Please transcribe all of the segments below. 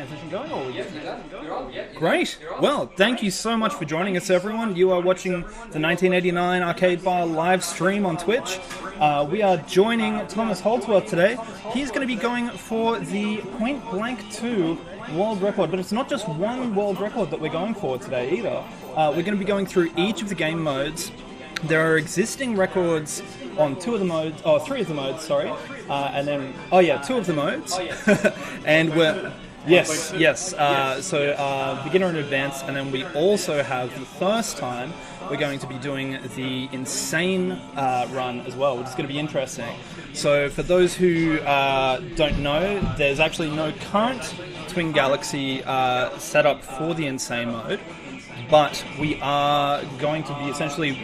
transition going? Or Great. Well, thank you so much for joining us, everyone. You are watching the 1989 Arcade Bar live stream on Twitch. We are joining Thomas Holdsworth today. He's going to be going for the Point Blank 2 world record, but it's not just one world record that we're going for today either. We're going to be going through each of the game modes. There are existing records on three of the modes, and then, two of the modes, and we're, so beginner and advanced, and then we also have the first time we're going to be doing the insane run as well, which is going to be interesting. So for those who don't know, there's actually no current Twin Galaxy set up for the insane mode, but we are going to be essentially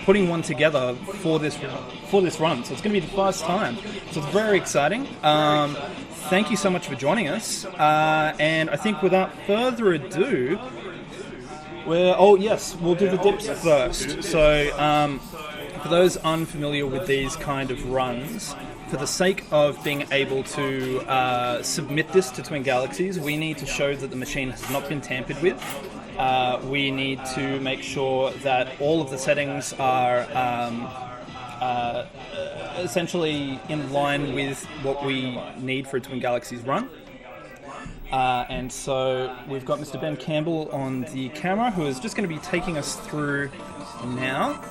putting one together for this run. So it's going to be the first time. So it's very exciting. Thank you so much for joining us. And I think without further ado, we'll do the dips first. So for those unfamiliar with these kind of runs, for the sake of being able to submit this to Twin Galaxies, we need to show that the machine has not been tampered with. We need to make sure that all of the settings are essentially in line with what we need for a Twin Galaxies run. And so we've got Mr. Ben Campbell on the camera, who is just going to be taking us through now.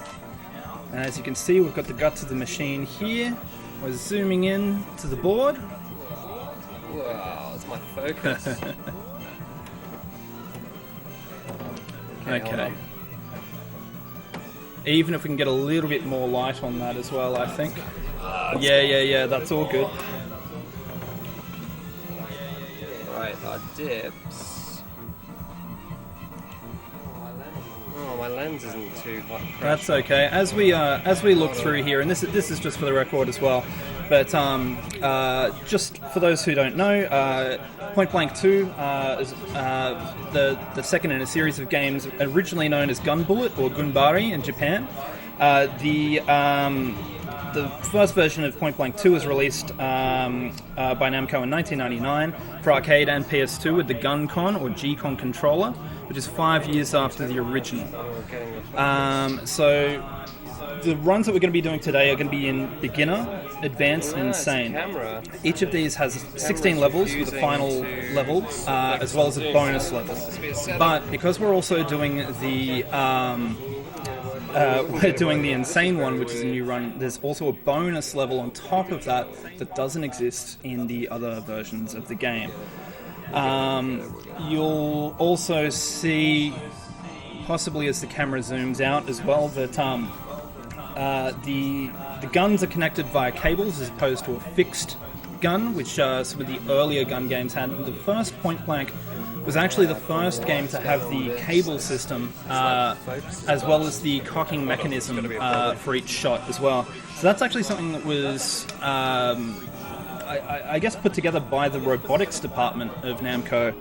And as you can see, we've got the guts of the machine here. We're zooming in to the board. Wow, it's my focus. Okay. Even if we can get a little bit more light on that as well, I think. Yeah, that's all good. Right, our dips. Oh, my lens isn't too hot. That's okay. As we look through here, and this is just for the record as well, but just for those who don't know, Point Blank 2 is the second in a series of games originally known as Gun Bullet or Gunbari in Japan. The first version of Point Blank 2 was released by Namco in 1999 for arcade and PS2 with the Gun-Con or G-Con controller, which is 5 years after the original. So the runs that we're going to be doing today are going to be in beginner, advanced, and insane. Each of these has 16 levels with a final level, as well as a bonus level. But because we're also doing the insane one, which is a new run, there's also a bonus level on top of that doesn't exist in the other versions of the game. You'll also see, possibly as the camera zooms out as well, that the guns are connected via cables as opposed to a fixed gun, which some of the earlier gun games had. The first Point Blank was actually the first game to have the cable system as well as the cocking mechanism for each shot as well. So that's actually something that was, I guess, put together by the robotics department of Namco,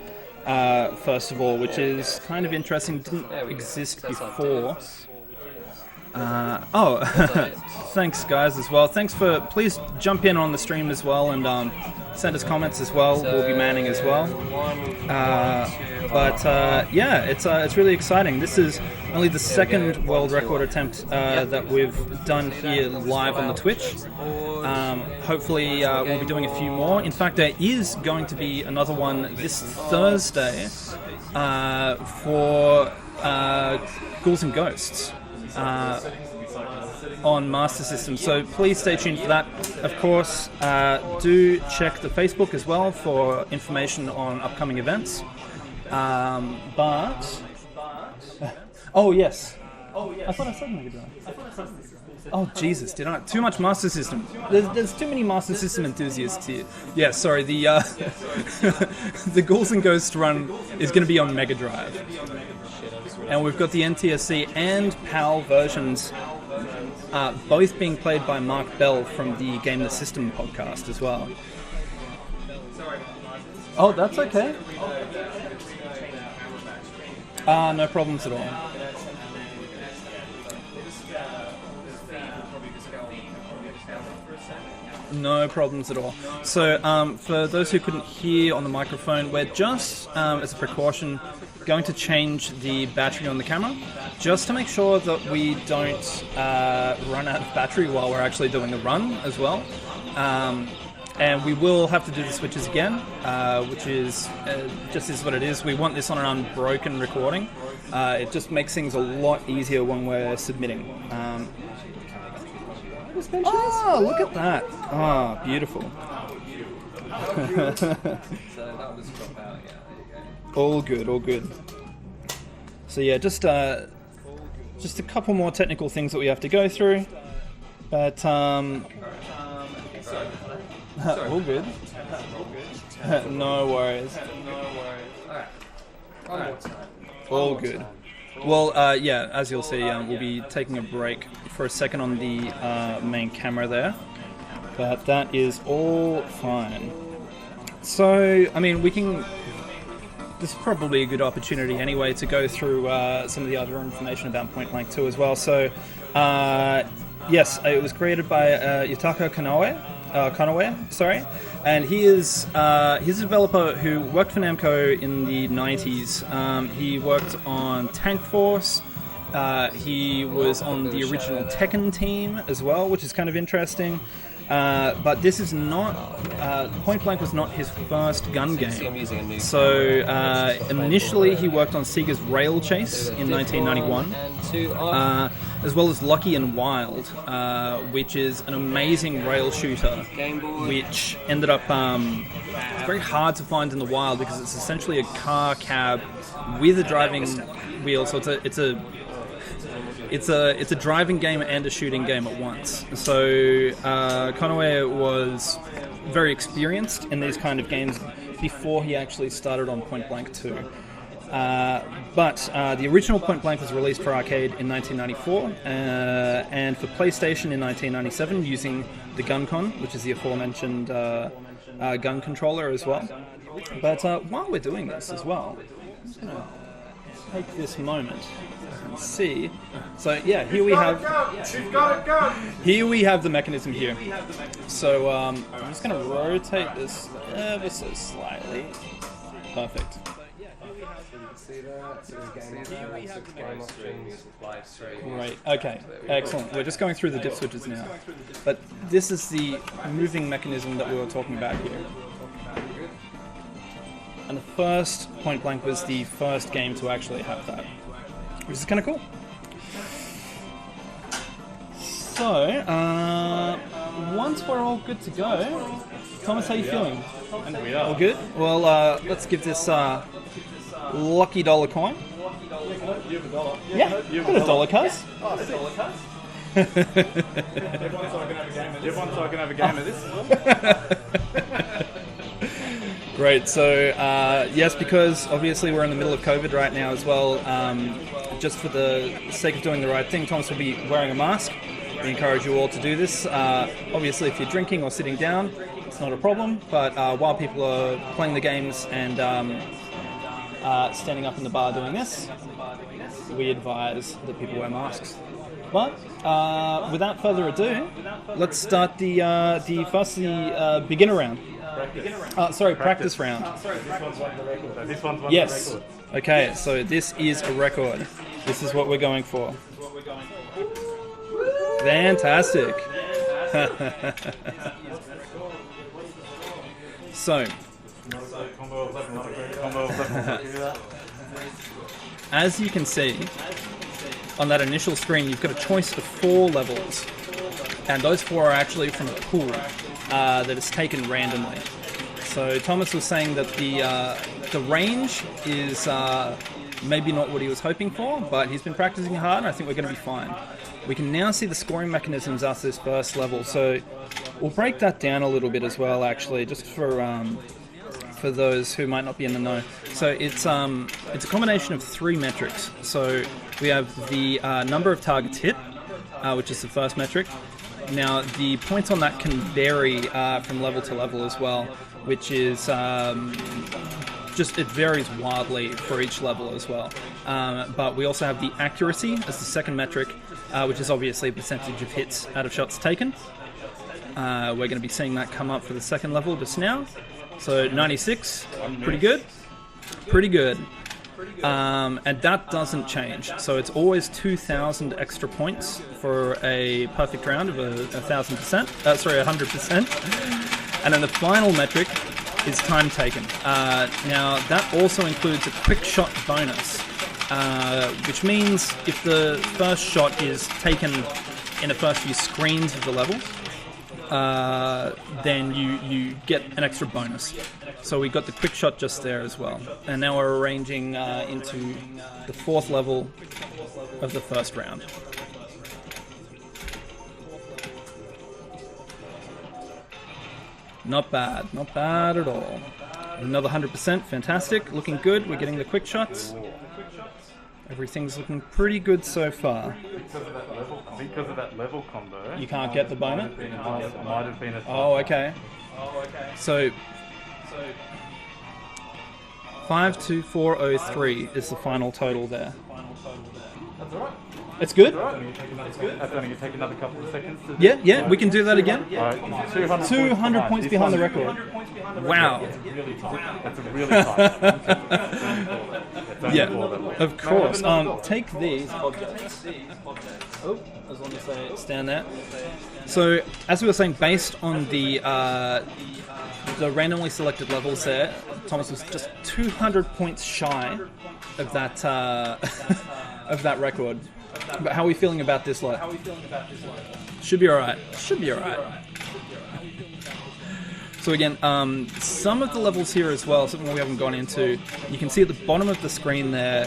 first of all, which is kind of interesting. Didn't exist before. Thanks guys as well. Please jump in on the stream as well and send us comments as well. We'll be manning as well. It's really exciting. This is only the second world record attempt that we've done here live on the Twitch. Hopefully we'll be doing a few more. In fact, there is going to be another one this Thursday for Ghouls and Ghosts. On Master System, so please stay tuned for that. Of course, do check the Facebook as well for information on upcoming events. Oh yes. I thought I said Mega Drive. Oh Jesus, did I? Too much Master System. There's too many Master System enthusiasts here. Yeah, sorry. The the Ghouls and Ghosts run is going to be on Mega Drive. And we've got the NTSC and PAL versions, both being played by Mark Bell from the Game the System podcast as well. Oh, that's okay. No problems at all. No problems at all. So, for those who couldn't hear on the microphone, we're just, as a precaution, going to change the battery on the camera, just to make sure that we don't run out of battery while we're actually doing the run as well. And we will have to do the switches again, which is just is what it is. We want this on an unbroken recording. It just makes things a lot easier when we're submitting. Oh, look at that. Ah, oh, beautiful. All good, all good. So yeah, just a couple more technical things that we have to go through. But, all good. No worries. All good. Well, yeah, as you'll see, we'll be taking a break for a second on the main camera there, but that is all fine. So, I mean, this is probably a good opportunity anyway to go through some of the other information about Point Blank 2 as well. So, yes, it was created by Yutaka Konoe, and he is he's a developer who worked for Namco in the 90s. He worked on Tank Force. He was on the original Tekken team as well, which is kind of interesting. But this is not... Point Blank was not his first gun game. So initially he worked on Sega's Rail Chase in 1991, as well as Lucky and Wild, which is an amazing rail shooter, which ended up... it's very hard to find in the wild because it's essentially a car cab with a driving wheel, so it's a driving game and a shooting game at once. So Konoe was very experienced in these kind of games before he actually started on Point Blank 2. But the original Point Blank was released for arcade in 1994 and for PlayStation in 1997 using the GunCon, which is the aforementioned gun controller as well. But while we're doing this as well, I'm just going to take this moment and see. So yeah, here we have the mechanism here. So I'm just going to rotate this ever so slightly. Perfect. Great. Okay. Excellent. We're just going through the dip switches now. But this is the moving mechanism that we were talking about here. And the first Point Blank was the first game to actually have that, which is kind of cool. So, once we're all good to go, Thomas, how are you feeling? We are. All good? Well, let's give this lucky dollar coin. You have a dollar. Yeah, you have a dollar, cuz. Oh, it's a dollar, cuz. Everyone so I can have a game of this. Great. So, yes, because obviously we're in the middle of COVID right now as well. Just for the sake of doing the right thing, Thomas will be wearing a mask. We encourage you all to do this. Obviously, if you're drinking or sitting down, it's not a problem. But while people are playing the games and standing up in the bar doing this, we advise that people wear masks. But without further ado, let's start the beginner round. Practice round. This one's one Yes. the record. Okay, so this is a record. This is what we're going for. Fantastic. So, as you can see on that initial screen, you've got a choice of 4 levels, and those 4 are actually from a pool that is taken randomly. So Thomas was saying that the range is maybe not what he was hoping for, but he's been practicing hard, and I think we're going to be fine. We can now see the scoring mechanisms after this first level, so we'll break that down a little bit as well, actually, just for those who might not be in the know. So it's a combination of 3 metrics. So we have the number of targets hit, which is the first metric. Now the points on that can vary from level to level as well, which is it varies wildly for each level as well. But we also have the accuracy as the second metric, which is obviously a percentage of hits out of shots taken. We're going to be seeing that come up for the second level just now. So 96, pretty good. Pretty good. And that doesn't change. So it's always 2,000 extra points for a perfect round of 1,000%. Sorry, 100%. And then the final metric is time taken. Now that also includes a quick shot bonus, which means if the first shot is taken in the first few screens of the level, then you get an extra bonus. So we got the quick shot just there as well. And now we're arranging into the fourth level of the first round. Not bad at all. Another 100%, fantastic, looking good. We're getting the quick shots. Everything's looking pretty good so far. Because of that level combo, you can't get the bonus? Might have been a oh, okay. So 52403 is the final total there. That's alright. It's good? It's good. That's only going to take another couple of seconds. Yeah, we can do that again. Right, 200 points behind the record. Wow. That's a really tight. Yeah, of course. Take these objects. Oh, as long as they stand there. So, as we were saying, based on the randomly selected levels there, Thomas was just 200 points shy of that of that record. But how are we feeling about this lot? Should be alright. So again, some of the levels here as well, something we haven't gone into, you can see at the bottom of the screen there,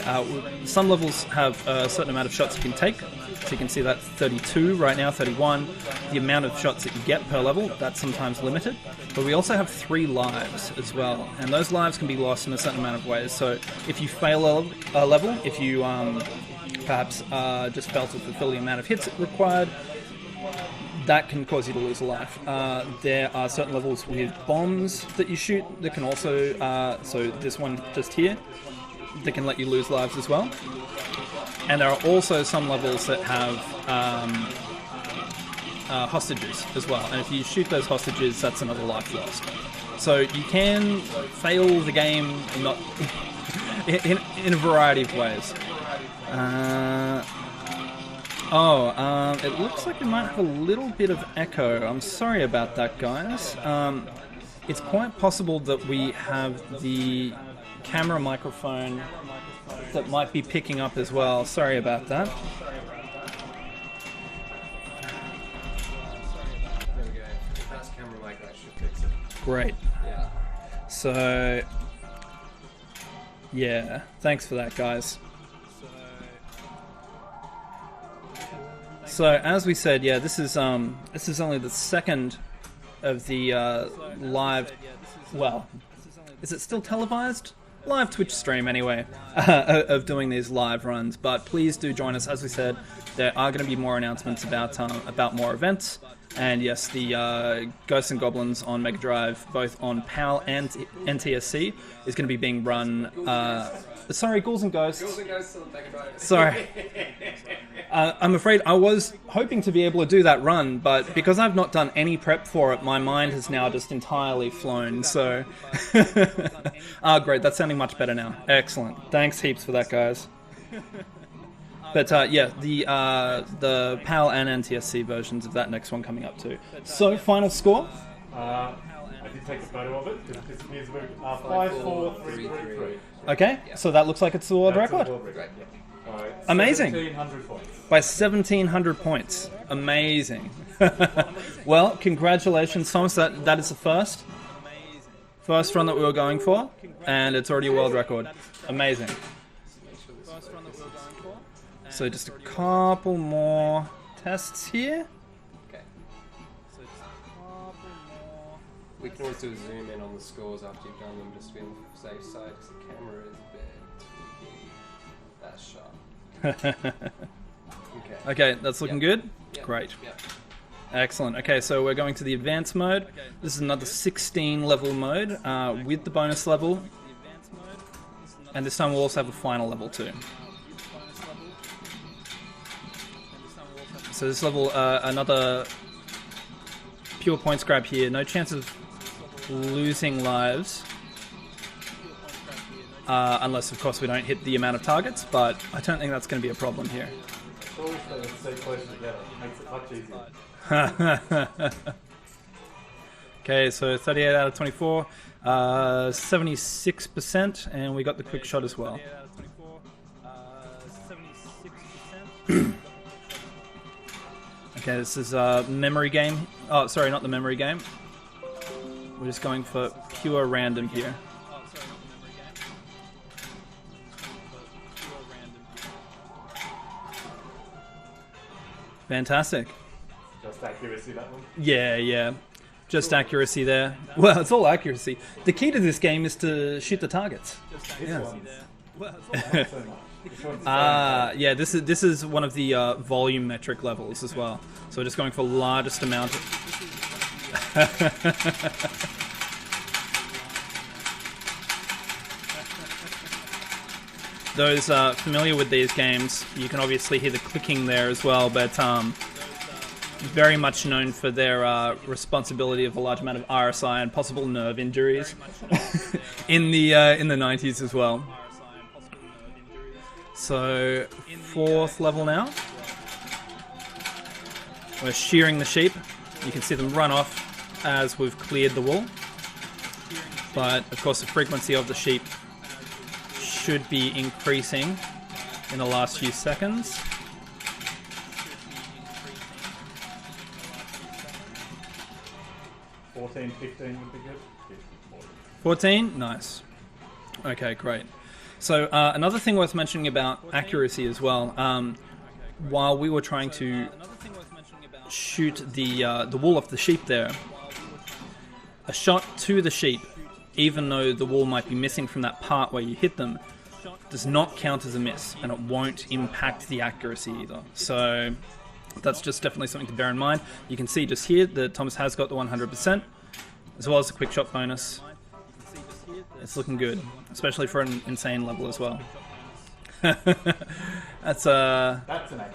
some levels have a certain amount of shots you can take. So you can see that 32 right now, 31. The amount of shots that you get per level, that's sometimes limited. But we also have 3 lives as well. And those lives can be lost in a certain amount of ways. So if you fail a level, if you perhaps just fail to fulfill the amount of hits it required, that can cause you to lose a life. There are certain levels with bombs that you shoot that can also, so this one just here, that can let you lose lives as well. And there are also some levels that have hostages as well. And if you shoot those hostages, that's another life lost. So you can fail the game not in a variety of ways. It looks like we might have a little bit of echo. I'm sorry about that, guys. It's quite possible that we have the camera microphone that might be picking up as well. Sorry about that. There we go. If that's camera mic, that should fix it. Great. Yeah. So, yeah, thanks for that, guys. So, as we said, yeah, this is only the second of the live. Well, is it still televised? Live Twitch stream, anyway, of doing these live runs. But please do join us. As we said, there are going to be more announcements about more events. And yes, the Ghosts and Goblins on Mega Drive, both on PAL and NTSC, is going to be being run. Sorry, Ghouls and Ghosts. Ghouls and Ghosts on Mega Drive. Sorry. I'm afraid I was hoping to be able to do that run, but because I've not done any prep for it, my mind has now just entirely flown, so... Great, that's sounding much better now. Excellent. Thanks heaps for that, guys. But yeah, the PAL and NTSC versions of that next one coming up too. So, final score? I did take a photo of it, because it disappears. 54333. Okay, so that looks like it's the world record. Right, Amazing. 1,700 points. By 1,700 points. Amazing. Well, congratulations, Thomas. That is the first run that we were going for, and it's already a world record. Amazing. So just a couple more tests here. Okay. We can always do a zoom in on the scores after you've done them, just to be on the safe side, because the camera is a bit that's sharp. Okay. Okay, that's looking good? Yep. Great. Yep. Excellent. Okay, so we're going to the advanced mode. This is another 16 level mode with the bonus level. And this time we'll also have a final level too. So this level, another pure points grab here. No chance of losing lives. Unless, of course, we don't hit the amount of targets, but I don't think that's going to be a problem here. Always stay close together. Makes it much easier. Okay, so 38 out of 24, 76%, and we got the quick shot as well. Okay, this is a memory game. Oh, sorry, not the memory game. We're just going for pure random here. Fantastic. Just accuracy, that one? Yeah. Just accuracy there. Well, it's all accuracy. The key to this game is to shoot the targets. Yeah. Yeah, this is one of the volumetric levels as well. So we're just going for largest amount. Those familiar with these games, you can obviously hear the clicking there as well, but very much known for their responsibility of a large amount of RSI and possible nerve injuries in the 90s as well. So 4th level now. We're shearing the sheep. You can see them run off as we've cleared the wool. But of course the frequency of the sheep should be increasing in the last few seconds. $14, $15 would be good. 14? Nice. Okay, great. So another thing worth mentioning about accuracy as well, while we were trying to shoot the wool off the sheep there, a shot to the sheep, even though the wool might be missing from that part where you hit them, does not count as a miss, and it won't impact the accuracy either. So that's just definitely something to bear in mind. You can see just here that Thomas has got the 100%, as well as the quick shot bonus. It's looking good, especially for an insane level as well. That's an accuracy.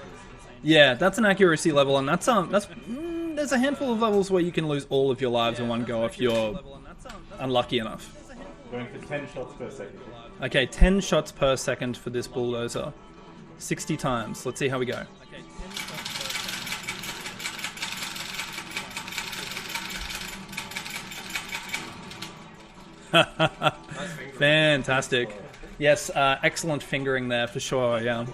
Yeah, that's an accuracy level, and that's there's a handful of levels where you can lose all of your lives in one go if you're unlucky enough. Going for 10 shots per second. Okay, 10 shots per second for this bulldozer. 60 times. Let's see how we go. Fantastic. Yes, excellent fingering there for sure, yeah.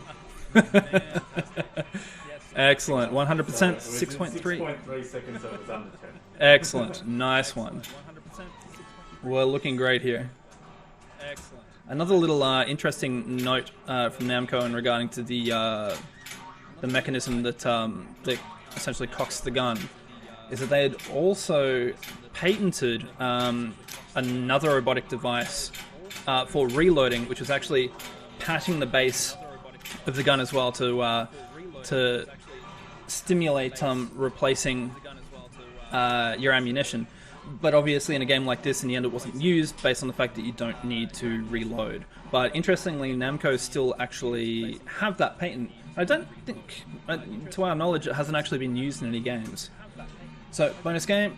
Excellent. 100%, 6.3. 6.3 seconds, so it was under 10. Excellent. Nice one. We're looking great here. Another little interesting note from Namco in regarding to the mechanism that that essentially cocks the gun is that they had also patented another robotic device for reloading, which was actually patting the base of the gun as well to stimulate replacing your ammunition. But obviously in a game like this, in the end it wasn't used based on the fact that you don't need to reload. But interestingly, Namco still actually have that patent. I don't think, to our knowledge, it hasn't actually been used in any games. So, bonus game.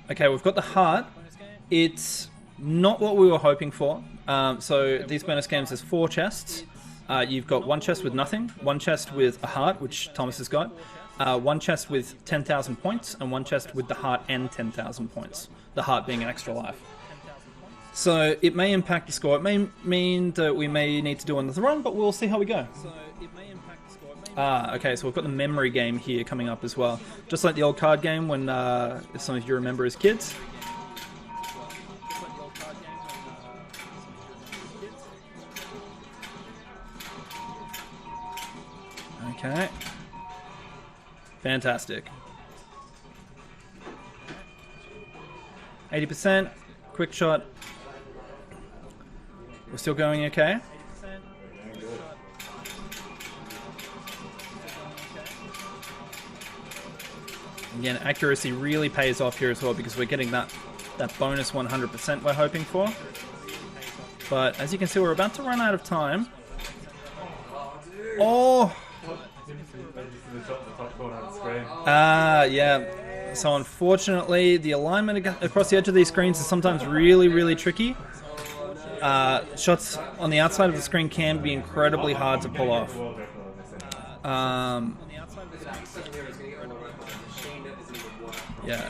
Okay, we've got the heart. It's not what we were hoping for. So these bonus games, there's 4 chests. You've got 1 chest with nothing, 1 chest with a heart, which Thomas has got, 1 chest with 10,000 points, and 1 chest with the heart and 10,000 points. The heart being an extra life. So it may impact the score. It may mean that we may need to do another run, but we'll see how we go. Okay, so we've got the memory game here coming up as well. Just like the old card game when if some of you remember as kids. Okay. Fantastic. 80%. Quick shot. We're still going okay. Again, accuracy really pays off here as well because we're getting that bonus 100% we're hoping for. But as you can see, we're about to run out of time. Oh! The top corner of the screen. Yeah. So unfortunately, the alignment across the edge of these screens is sometimes really, really tricky. Shots on the outside of the screen can be incredibly hard to pull off. Yeah.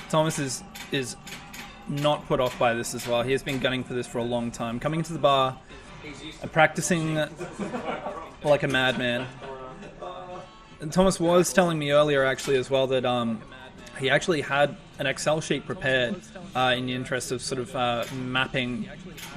Thomas is not put off by this as well. He has been gunning for this for a long time. Coming into the bar and practicing like a madman. And Thomas was telling me earlier actually as well that he actually had an Excel sheet prepared in the interest of sort of mapping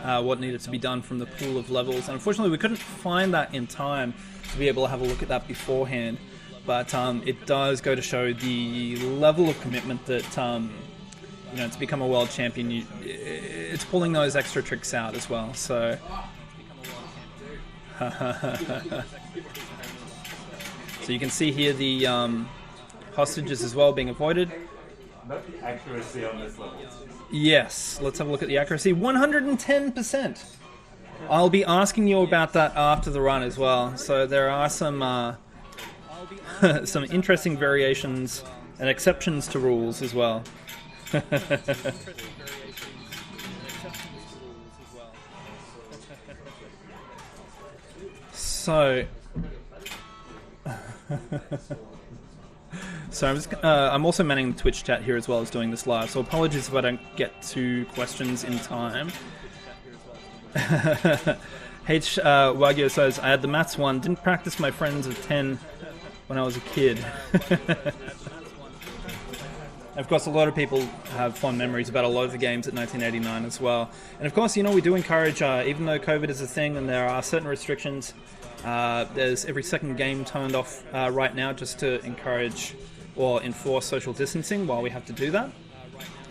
what needed to be done from the pool of levels. And unfortunately we couldn't find that in time to be able to have a look at that beforehand. But it does go to show the level of commitment that, to become a world champion, it's pulling those extra tricks out as well. So, so you can see here the hostages as well being avoided. Note the accuracy on this level. Yes, let's have a look at the accuracy. 110%. I'll be asking you about that after the run as well. So there are some some interesting variations and exceptions to rules as well. So I'm also manning the Twitch chat here as well as doing this live, so apologies if I don't get to questions in time. Wagyu says, I had the maths one, didn't practice my friends of 10 when I was a kid. Of course, a lot of people have fond memories about a lot of the games at 1989 as well. And of course, we do encourage, even though COVID is a thing and there are certain restrictions, there's every second game turned off right now just to encourage or enforce social distancing while we have to do that.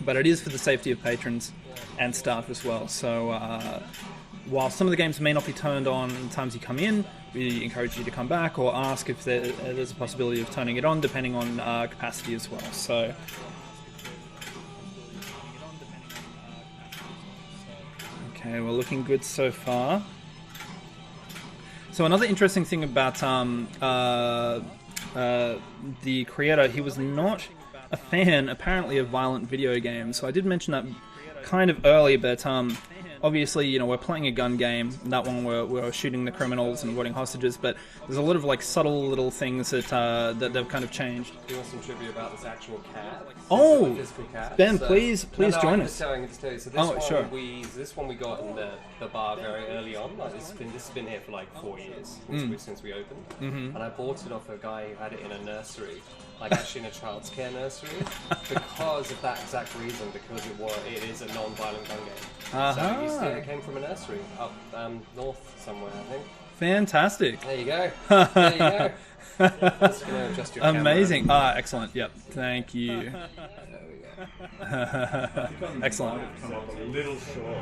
But it is for the safety of patrons and staff as well. So while some of the games may not be turned on the times you come in, we encourage you to come back or ask if there's a possibility of turning it on depending on capacity as well. So okay, we're looking good so far. So another interesting thing about the creator, he was not a fan apparently of violent video games. So I did mention that kind of early, but obviously, we're playing a gun game. That one we're shooting the criminals and avoiding hostages, but there's a lot of subtle little things that they've kind of changed. Do you want some trivia about this actual cat? Oh, physical cat? Ben, please join us. I'm just telling you. So this one we got in the bar very early on. This has been here for 4 years since we opened, and I bought it off a guy who had it in a nursery. Actually in a child's care nursery, because of that exact reason, because it is a non-violent gun game. So it came from a nursery up north somewhere, I think. Fantastic. There you go. There you go. Just gonna adjust your amazing. camera. Excellent. Yep. Thank you. There we go. Excellent. Come up a little short.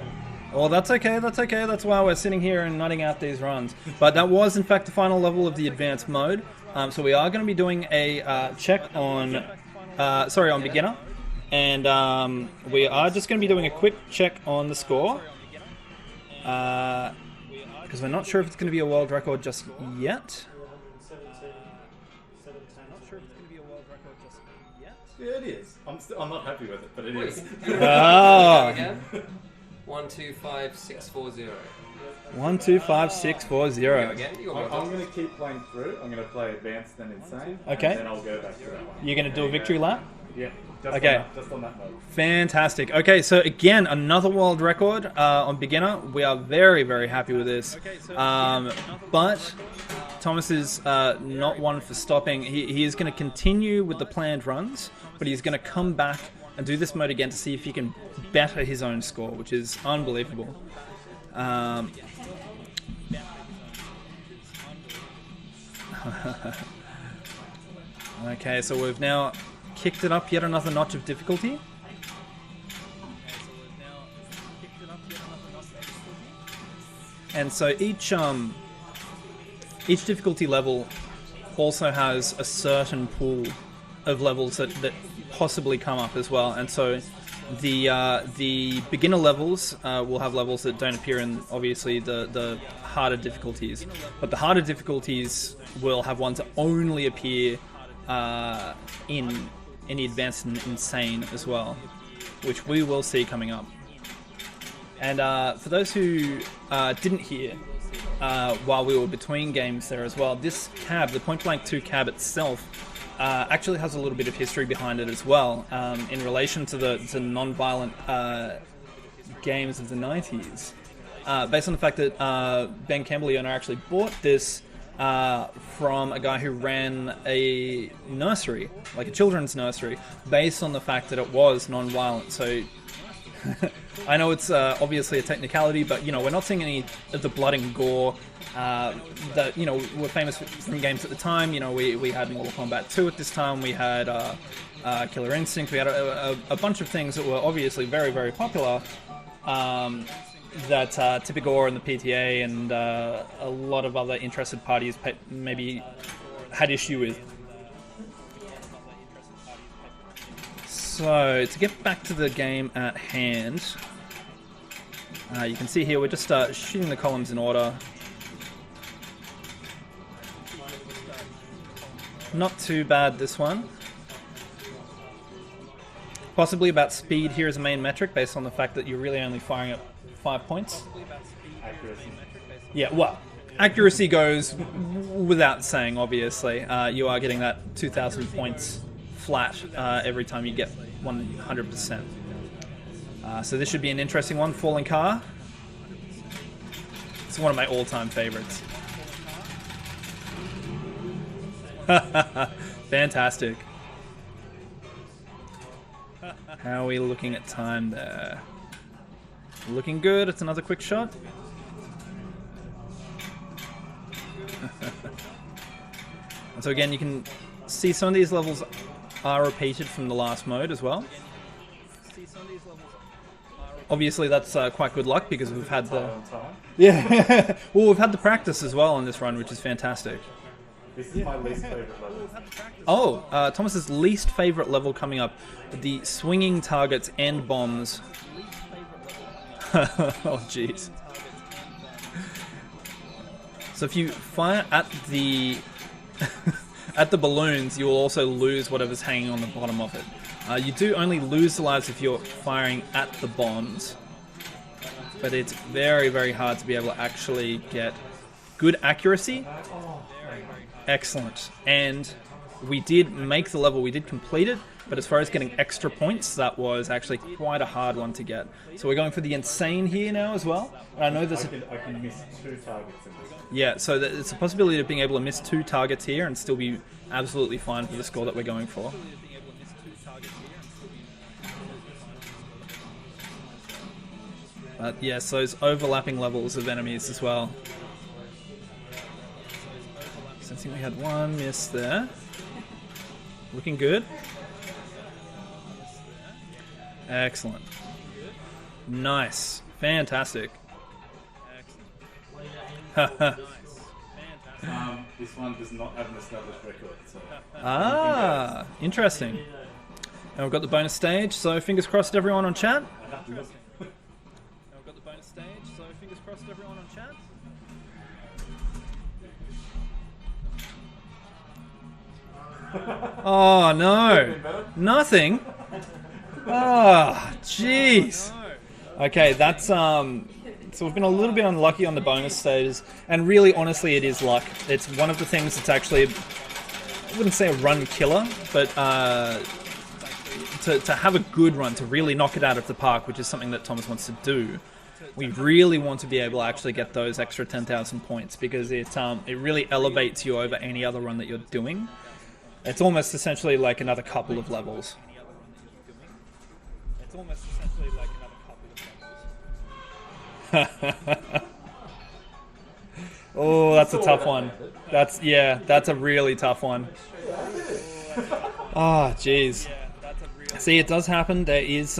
Well, that's okay. That's why we're sitting here and nutting out these runs. But that was, in fact, the final level of the advanced mode. So we are going to be doing a check on, on beginner, and we are just going to be doing a quick check on the score, because we're not sure if it's going to be a world record just yet. Yeah, it is. I'm not happy with it, but it is. Again. 125640. 125640. Again. I'm going to keep playing through. I'm going to play Advanced and Insane. Okay. And then I'll go back to that one. You're going to do a victory lap? Yeah. Just Okay. Just on that mode. Fantastic. Okay, so again, another world record on beginner. We are very, very happy with this. But Thomas is not one for stopping. He is going to continue with the planned runs, but he's going to come back and do this mode again to see if he can better his own score, which is unbelievable. Okay, so we've now kicked it up yet another notch of difficulty. And so each difficulty level also has a certain pool of levels that possibly come up as well. And so The beginner levels will have levels that don't appear in, obviously, the harder difficulties. But the harder difficulties will have ones that only appear in the Advanced and Insane as well, which we will see coming up. And for those who didn't hear, while we were between games there as well, this cab, the Point Blank 2 cab itself, actually has a little bit of history behind it as well, in relation to the non-violent games of the 90s. Based on the fact that Ben Campbell, the owner, actually bought this from a guy who ran a nursery, like a children's nursery, based on the fact that it was non-violent. So I know it's obviously a technicality, but we're not seeing any of the blood and gore that were famous from games at the time. We had Mortal Kombat 2 at this time. We had Killer Instinct. We had a bunch of things that were obviously very, very popular. That Typical Gore and the PTA and a lot of other interested parties maybe had issue with. So, to get back to the game at hand, you can see here we're just shooting the columns in order. Not too bad, this one. Possibly about speed here as a main metric, based on the fact that you're really only firing at 5 points. Accuracy. Yeah, well, accuracy goes without saying, obviously. You are getting that 2,000 points flat every time you get 100%. So this should be an interesting one. Falling Car. It's one of my all-time favorites. Fantastic. How are we looking at time there? Looking good. It's another quick shot. And so again, you can see some of these levels are repeated from the last mode as well. Obviously, that's quite good luck because we've had the well, we've had the practice as well on this run, which is fantastic. This is my least favorite level. Oh, Thomas's least favorite level coming up: the swinging targets and bombs. Oh, jeez. So if you fire at the at the balloons, you will also lose whatever's hanging on the bottom of it. You do only lose the lives if you're firing at the bombs, but it's very, very hard to be able to actually get good accuracy. Excellent. And we did make the level, we did complete it, but as far as getting extra points, that was actually quite a hard one to get. So we're going for the insane here now as well. And I know this. I can miss 2 targets in this. Yeah, so it's a possibility of being able to miss 2 targets here and still be absolutely fine for the score that we're going for. But yes, those overlapping levels of enemies as well. So I think we had one miss there. Looking good. Excellent. Nice. Fantastic. This one does not have an established record. So Ah, interesting. And we've got the bonus stage, so fingers crossed everyone on chat. We've got the bonus stage, so fingers crossed everyone on chat. Oh no, nothing. Oh, jeez. Okay, that's so we've been a little bit unlucky on the bonus stages, and really, honestly, it is luck. It's one of the things that's actually, I wouldn't say a run killer, but to have a good run, to really knock it out of the park, which is something that Thomas wants to do. We really want to be able to actually get those extra 10,000 points because it really elevates you over any other run that you're doing. It's almost essentially like another couple of levels. It's almost essentially like another couple of levels. Oh, that's a tough one. That's a really tough one. Oh, jeez. See, it does happen. There is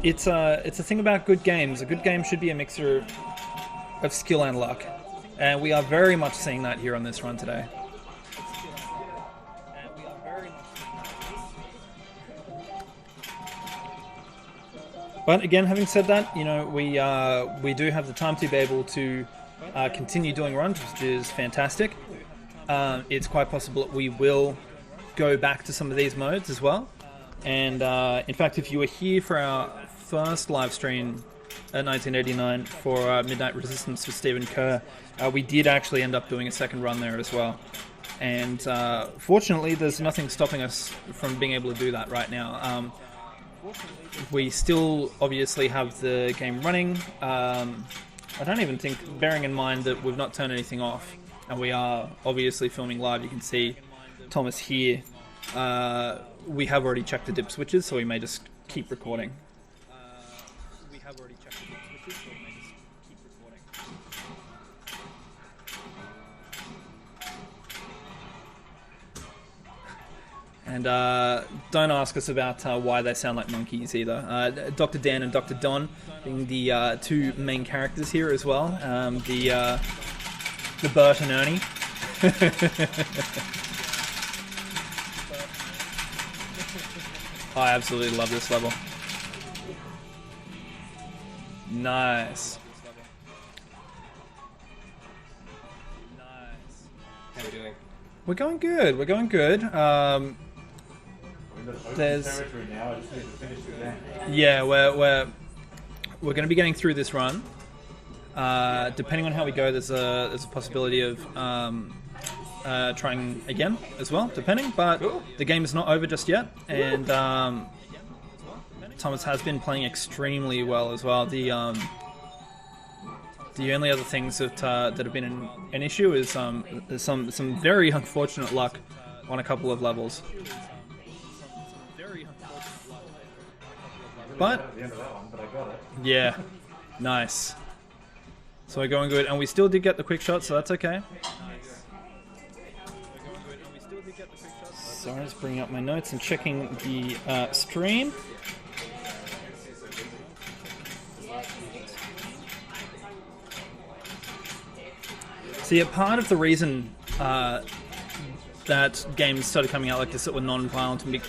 it's a thing about good games. A good game should be a mixture of skill and luck. And we are very much seeing that here on this run today. But again, having said that, you know, we do have the time to be able to continue doing runs, which is fantastic. It's quite possible that we will go back to some of these modes as well. And in fact, if you were here for our first live stream at 1989 for Midnight Resistance with Stephen Kerr, we did actually end up doing a second run there as well. And fortunately, there's nothing stopping us from being able to do that right now. We still obviously have the game running. I don't even think, bearing in mind that we've not turned anything off, and we are obviously filming live. You can see Thomas here. We have already checked the dip switches, so we may just keep recording. And don't ask us about why they sound like monkeys either. Dr. Dan and Dr. Don being the two main characters here as well. The Bert and Ernie. I absolutely love this level. Nice. How are we doing? We're going good. We're going good. There's territory now. I just need to finish the game. yeah, we're going to be getting through this run. Depending on how we go, there's a possibility of trying again as well, depending. But Cool. The game is not over just yet, and Thomas has been playing extremely well as well. The only other things that have been an issue is some very unfortunate luck on a couple of levels. But At the end of that one, but I got it. yeah, nice. So we're going good, and we still did get the quick shot, so that's okay. Sorry, just bringing up my notes and checking the stream. See, a part of the reason that games started coming out like this that were non-violent and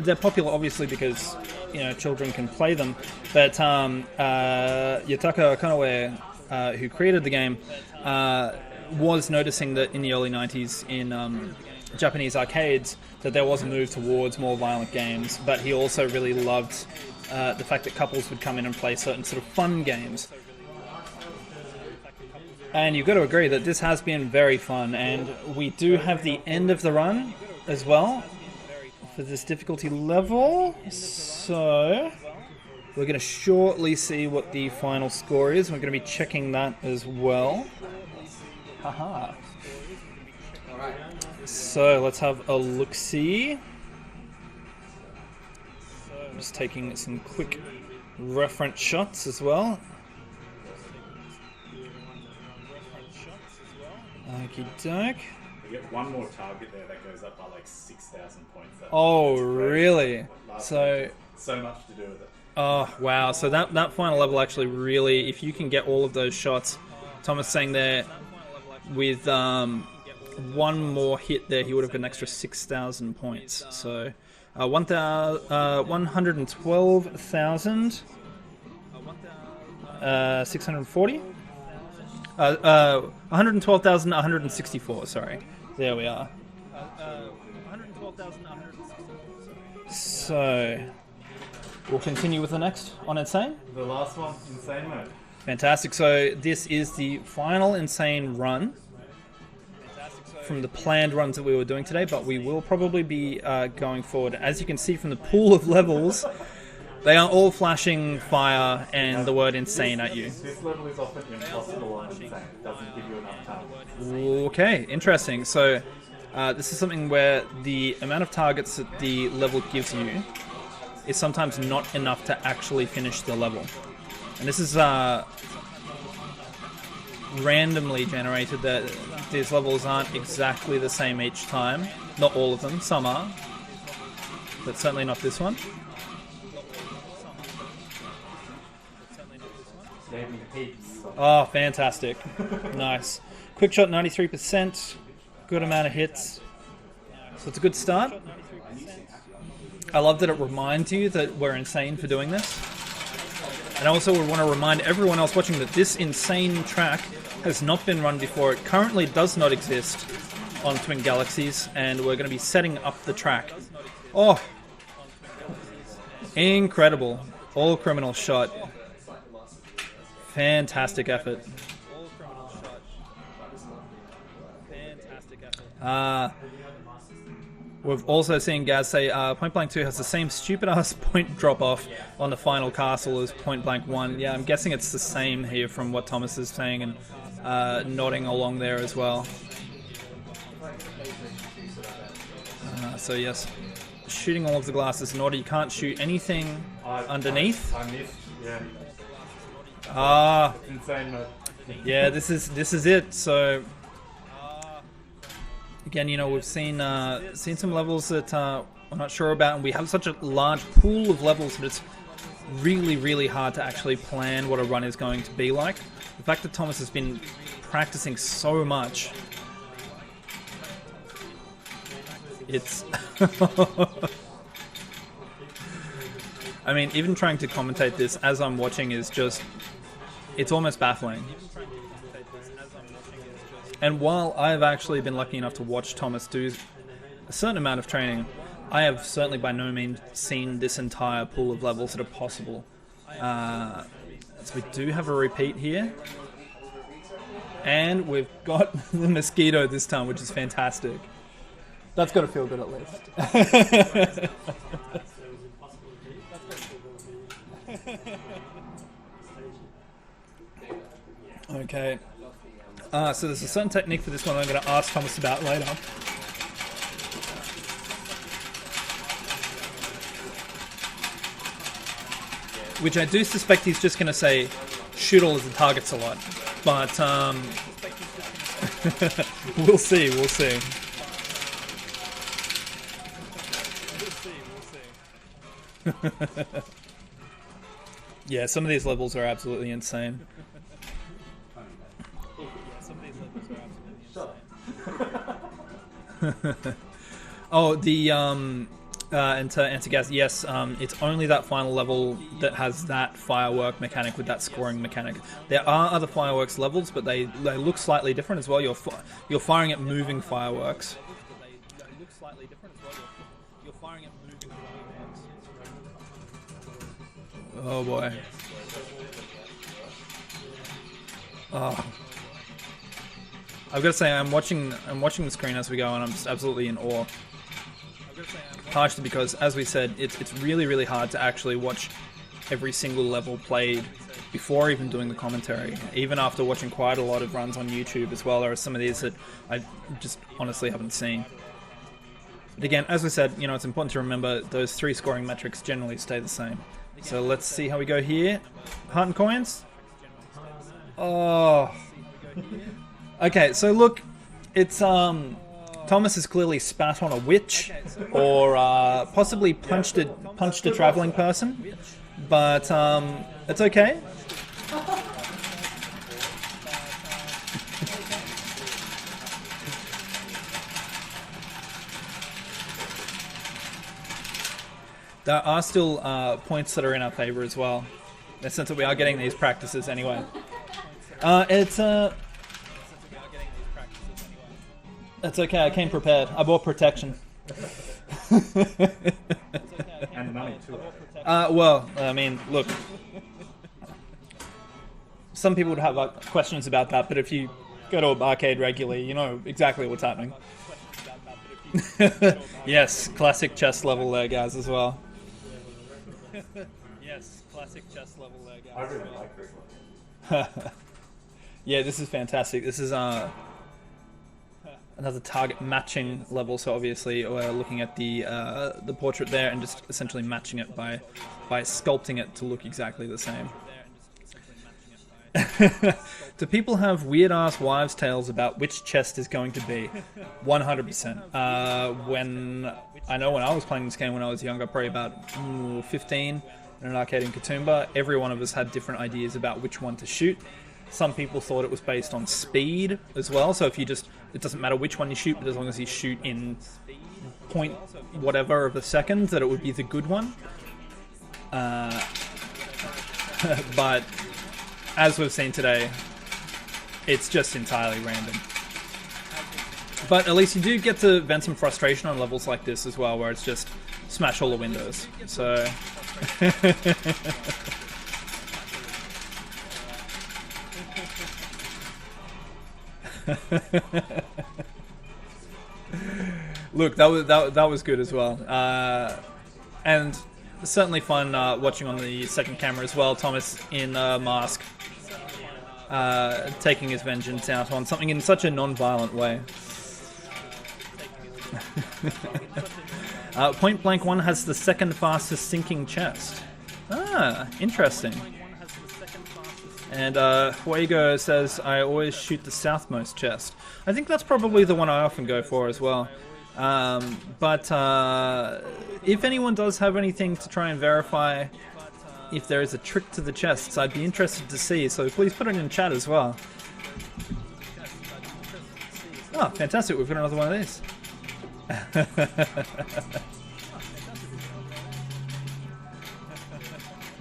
they're popular, obviously, because children can play them. But Yutaka Konoe, who created the game, was noticing that in the early 90s in Japanese arcades that there was a move towards more violent games. But he also really loved the fact that couples would come in and play certain sort of fun games. And you've got to agree that this has been very fun, and we do have the end of the run as well for this difficulty level. So we're going to shortly see what the final score is. We're going to be checking that as well. Haha. So let's have a look-see. I'm just taking some quick reference shots as well. Okie doke. We get one more target there that goes up by like 6,000 points. Oh, really? So much to do with it. Oh, wow. So that final level actually really, if you can get all of those shots, Thomas saying there, with one more hit there, he would have got an extra 6,000 points. So 112,640? 112,164, sorry. There we are. 112,164. So we'll continue with the next on Insane. The last one, Insane mode. Fantastic. So this is the final Insane run from the planned runs that we were doing today, but we will probably be going forward. As you can see from the pool of levels, they are all flashing fire and the word insane at you. This level is often impossible on Insane. It doesn't give you enough time. Okay, interesting. So this is something where the amount of targets that the level gives you is sometimes not enough to actually finish the level. And this is randomly generated. That these levels aren't exactly the same each time. Not all of them, some are, but certainly not this one. Oh, fantastic. Nice. Quick shot, 93%. Good amount of hits. So it's a good start. I love that it reminds you that we're insane for doing this. And I also would want to remind everyone else watching that this insane track has not been run before. It currently does not exist on Twin Galaxies, and we're going to be setting up the track. Oh, incredible. All criminal shot. Fantastic effort. We've also seen Gaz say Point Blank 2 has the same stupid-ass point drop-off on the final castle as Point Blank 1. Yeah, I'm guessing it's the same here from what Thomas is saying and nodding along there as well. So yes, shooting all of the glasses in order. You can't shoot anything underneath. I missed, yeah. Insane, mate. Yeah, this is it. So again, you know, we've seen some levels that we're not sure about, and we have such a large pool of levels that it's really, really hard to actually plan what a run is going to be like. The fact that Thomas has been practicing so much, it's I mean, even trying to commentate this as I'm watching is just, it's almost baffling. And while I've actually been lucky enough to watch Thomas do a certain amount of training, I have certainly by no means seen this entire pool of levels that are possible. So we do have a repeat here. And we've got the mosquito this time, which is fantastic. That's got to feel good at least. Okay. So there's a certain technique for this one I'm going to ask Thomas about later. Which I do suspect he's just going to say, shoot all of the targets a lot. But, we'll see, we'll see. Yeah, some of these levels are absolutely insane. Oh, the and to answer Gaz, yes, it's only that final level that has that firework mechanic with that scoring mechanic. There are other fireworks levels, but they look slightly different as well. You're firing at moving fireworks. Oh boy. Oh. I've got to say, I'm watching the screen as we go, and I'm just absolutely in awe. Partially because, as we said, it's really, really hard to actually watch every single level played before even doing the commentary. Even after watching quite a lot of runs on YouTube as well, there are some of these that I just honestly haven't seen. But again, as we said, you know, it's important to remember those 3 scoring metrics generally stay the same. So let's see how we go here. Heart and coins. Oh. Okay, so look, it's Thomas has clearly spat on a witch, or possibly punched a traveling person, but it's okay. There are still points that are in our favor as well, in the sense that we are getting these practices anyway. It's okay, I came prepared. I bought protection. And money too. Well, I mean, look. Some people would have questions about that, but if you go to an arcade regularly, you know exactly what's happening. Yes, classic chess level there, guys, as well. Yes, classic chess level there, guys. I really like this one. Yeah, this is fantastic. This is another target matching level, so obviously we're looking at the portrait there and just essentially matching it by sculpting it to look exactly the same. Do people have weird-ass wives' tales about which chest is going to be? 100%. When I was playing this game when I was younger, probably about 15, in an arcade in Katoomba, every one of us had different ideas about which one to shoot. Some people thought it was based on speed as well, so if you just, it doesn't matter which one you shoot, but as long as you shoot in point whatever of a second, that it would be the good one. but as we've seen today, it's just entirely random. But at least you do get to vent some frustration on levels like this as well, where it's just smash all the windows. So... Look, that was good as well, and certainly fun watching on the second camera as well. Thomas in mask, taking his vengeance out on something in such a non-violent way. Point Blank 1 has the second fastest sinking chest. Ah, interesting. And Fuego says, I always shoot the southmost chest. I think that's probably the one I often go for as well. But if anyone does have anything to try and verify if there is a trick to the chests, I'd be interested to see, so please put it in chat as well. Oh, fantastic, we've got another one of these.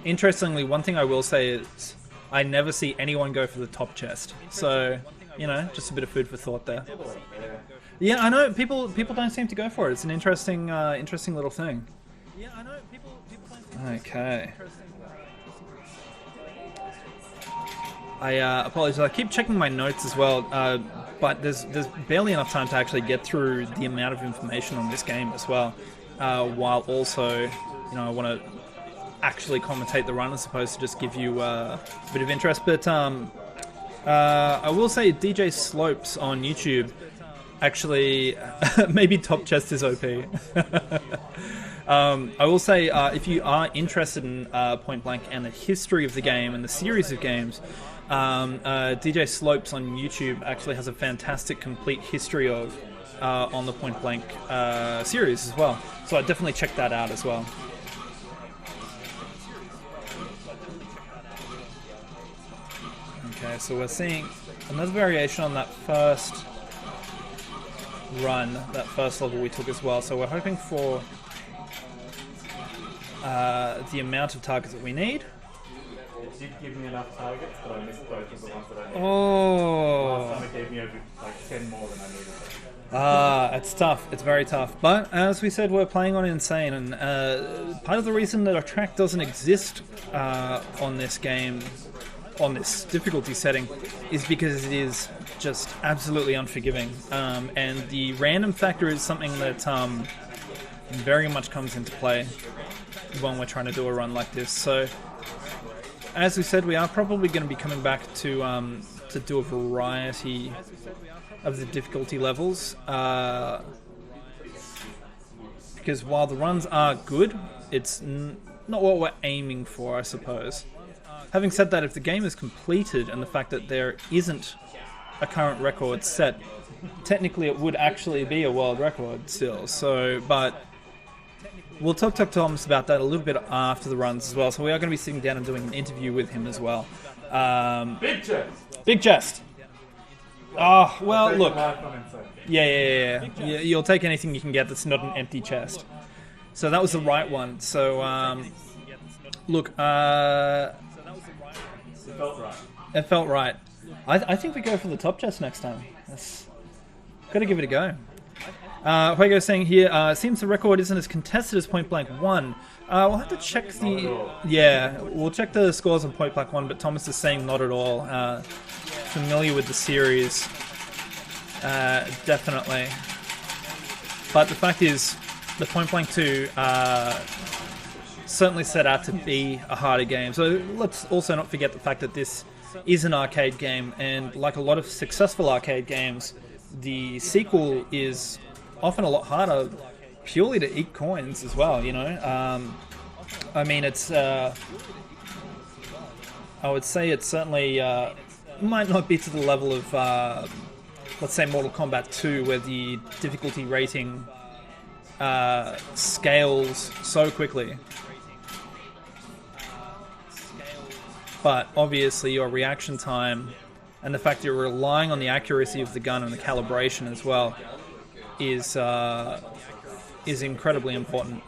Interestingly, one thing I will say is I never see anyone go for the top chest. So, you know, just a bit of food for thought there. Yeah, I know people don't seem to go for it. It's an interesting interesting little thing. Yeah, I know people don't. Okay. I apologize. I keep checking my notes as well, but there's barely enough time to actually get through the amount of information on this game as well. While also, you know, I want to actually commentate the run as opposed to just give you a bit of interest. But I will say DJ Slopes on YouTube actually maybe top chest is OP. I will say if you are interested in Point Blank and the history of the game and the series of games, DJ Slopes on YouTube actually has a fantastic complete history of on the Point Blank series as well. So I'd definitely check that out as well. Okay, so we're seeing another variation on that first run, that first level we took as well. So we're hoping for the amount of targets that we need. It did give me enough targets, but I missed both of the ones that I needed. Oh! Last time it gave me over like 10 more than I needed. It's tough. It's very tough. But as we said, we're playing on Insane, and part of the reason that a track doesn't exist on this game, on this difficulty setting, is because it is just absolutely unforgiving. And the random factor is something that very much comes into play when we're trying to do a run like this. So, as we said, we are probably going to be coming back to do a variety of the difficulty levels, because while the runs are good, it's not what we're aiming for, I suppose. Having said that, if the game is completed and the fact that there isn't a current record set, technically it would actually be a world record still. So, but we'll talk to Thomas about that a little bit after the runs as well. So we are going to be sitting down and doing an interview with him as well. Big chest! Big chest! Oh, well, look. Yeah. You'll take anything you can get that's not an empty chest. So that was the right one. So, look, It felt right. it felt right. I think we go for the top chest next time. Got to give it a go. Huego's saying here, seems the record isn't as contested as Point Blank 1. We'll have to check the... Yeah, we'll check the scores on Point Blank 1, but Thomas is saying not at all. Familiar with the series. Definitely. But the fact is, the Point Blank 2 certainly set out to be a harder game. So let's also not forget the fact that this is an arcade game, and like a lot of successful arcade games, the sequel is often a lot harder purely to eat coins as well, you know. I mean, it's... I would say it certainly might not be to the level of, let's say, Mortal Kombat 2, where the difficulty rating scales so quickly. But obviously your reaction time and the fact that you're relying on the accuracy of the gun and the calibration as well is incredibly important.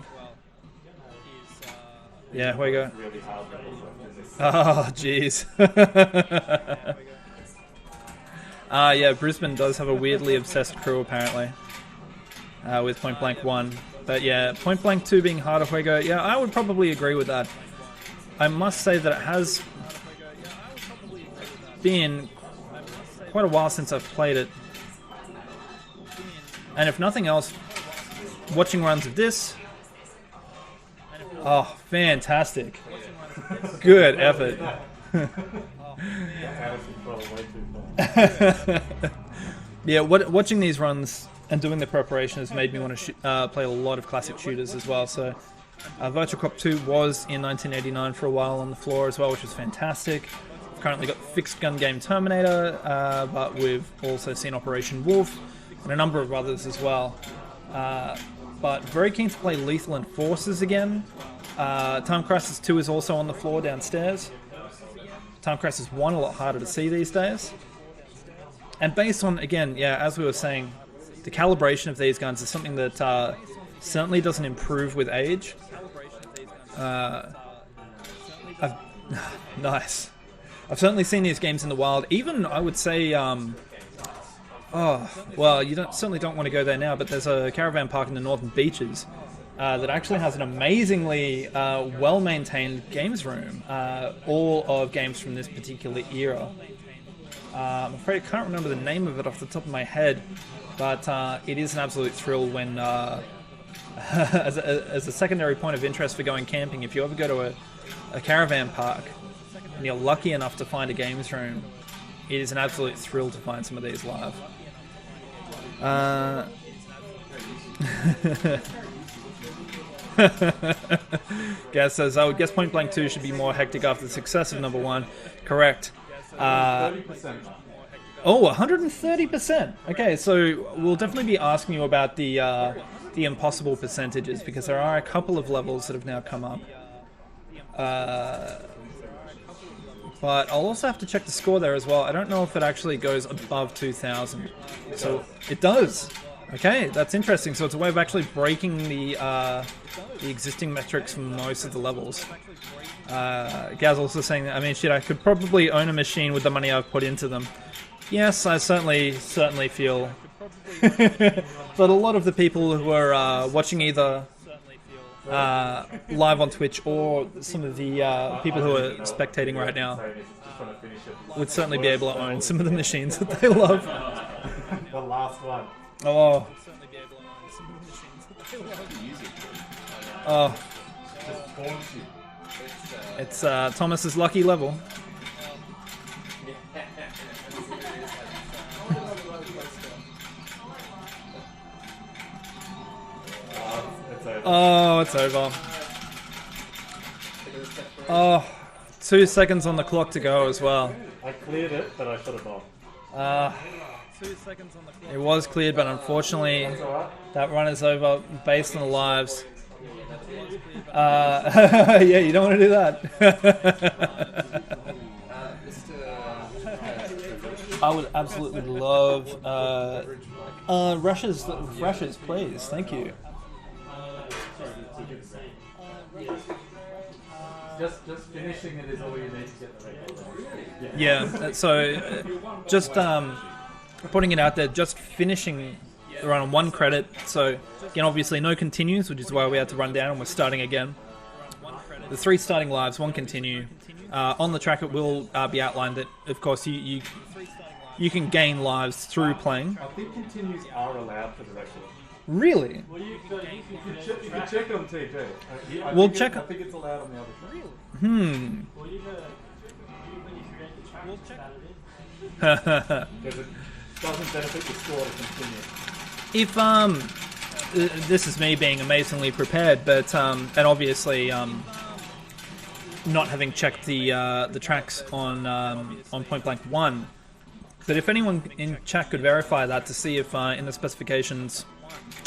Yeah, Fuego. Really hard levels in this. Oh, jeez. Yeah, Brisbane does have a weirdly obsessed crew, apparently, with Point Blank 1. But yeah, Point Blank 2 being harder, Fuego, yeah, I would probably agree with that. I must say that it has been quite a while since I've played it. And if nothing else, watching runs of this... Oh, fantastic. Good effort. Yeah, watching these runs and doing the preparation has made me want to play a lot of classic shooters as well. So, Virtua Cop 2 was in 1989 for a while on the floor as well, which was fantastic. We've currently got Fixed Gun Game Terminator, but we've also seen Operation Wolf and a number of others as well. But very keen to play Lethal Enforcers again. Time Crisis 2 is also on the floor downstairs. Time Crisis 1 a lot harder to see these days. And based on, again, yeah, as we were saying, the calibration of these guns is something that certainly doesn't improve with age. Nice. I've certainly seen these games in the wild. Even, I would say, oh, well, you certainly don't want to go there now, but there's a caravan park in the Northern Beaches that actually has an amazingly well-maintained games room. All of games from this particular era. I'm afraid I can't remember the name of it off the top of my head, but it is an absolute thrill when, as a secondary point of interest for going camping, if you ever go to a caravan park and you're lucky enough to find a games room, it is an absolute thrill to find some of these live. Gas says, I would guess Point Blank 2 should be more hectic after the success of number 1. Correct. 30%. Oh, 130%. Okay, so we'll definitely be asking you about the impossible percentages, because there are a couple of levels that have now come up. But I'll also have to check the score there as well. I don't know if it actually goes above 2,000. So it does. Okay, that's interesting. So it's a way of actually breaking the existing metrics for most of the levels. Gaz also saying that, I mean, shit, I could probably own a machine with the money I've put into them. Yes, I certainly feel that a lot of the people who are watching either live on Twitch or some of the people who are spectating right now would certainly be able to own some of the machines that they love. The last one. Oh. Oh. Just haunts you. It's Thomas's lucky level. It's over. Oh, it's over. Oh, 2 seconds on the clock to go as well. I cleared it, but I should have bombed. It was cleared, but unfortunately, that run is over based on the lives. Yeah, you don't want to do that. I would absolutely love Russia's, please. Thank you. Just finishing it is all you need to get the record. Yeah, so just putting it out there, just finishing the run on 1 credit. So again, obviously no continues, which is why we had to run down and we're starting again. The 3 starting lives, 1 continue. On the track it will be outlined that, of course, you can gain lives through playing. I think continues are allowed for the record. Really? Well, you can check on TV. We'll check. I think it's allowed on the other track. Because it doesn't benefit the score to continue. If this is me being amazingly prepared, but and obviously not having checked the tracks on Point Blank 1, but if anyone in chat could verify that to see if in the specifications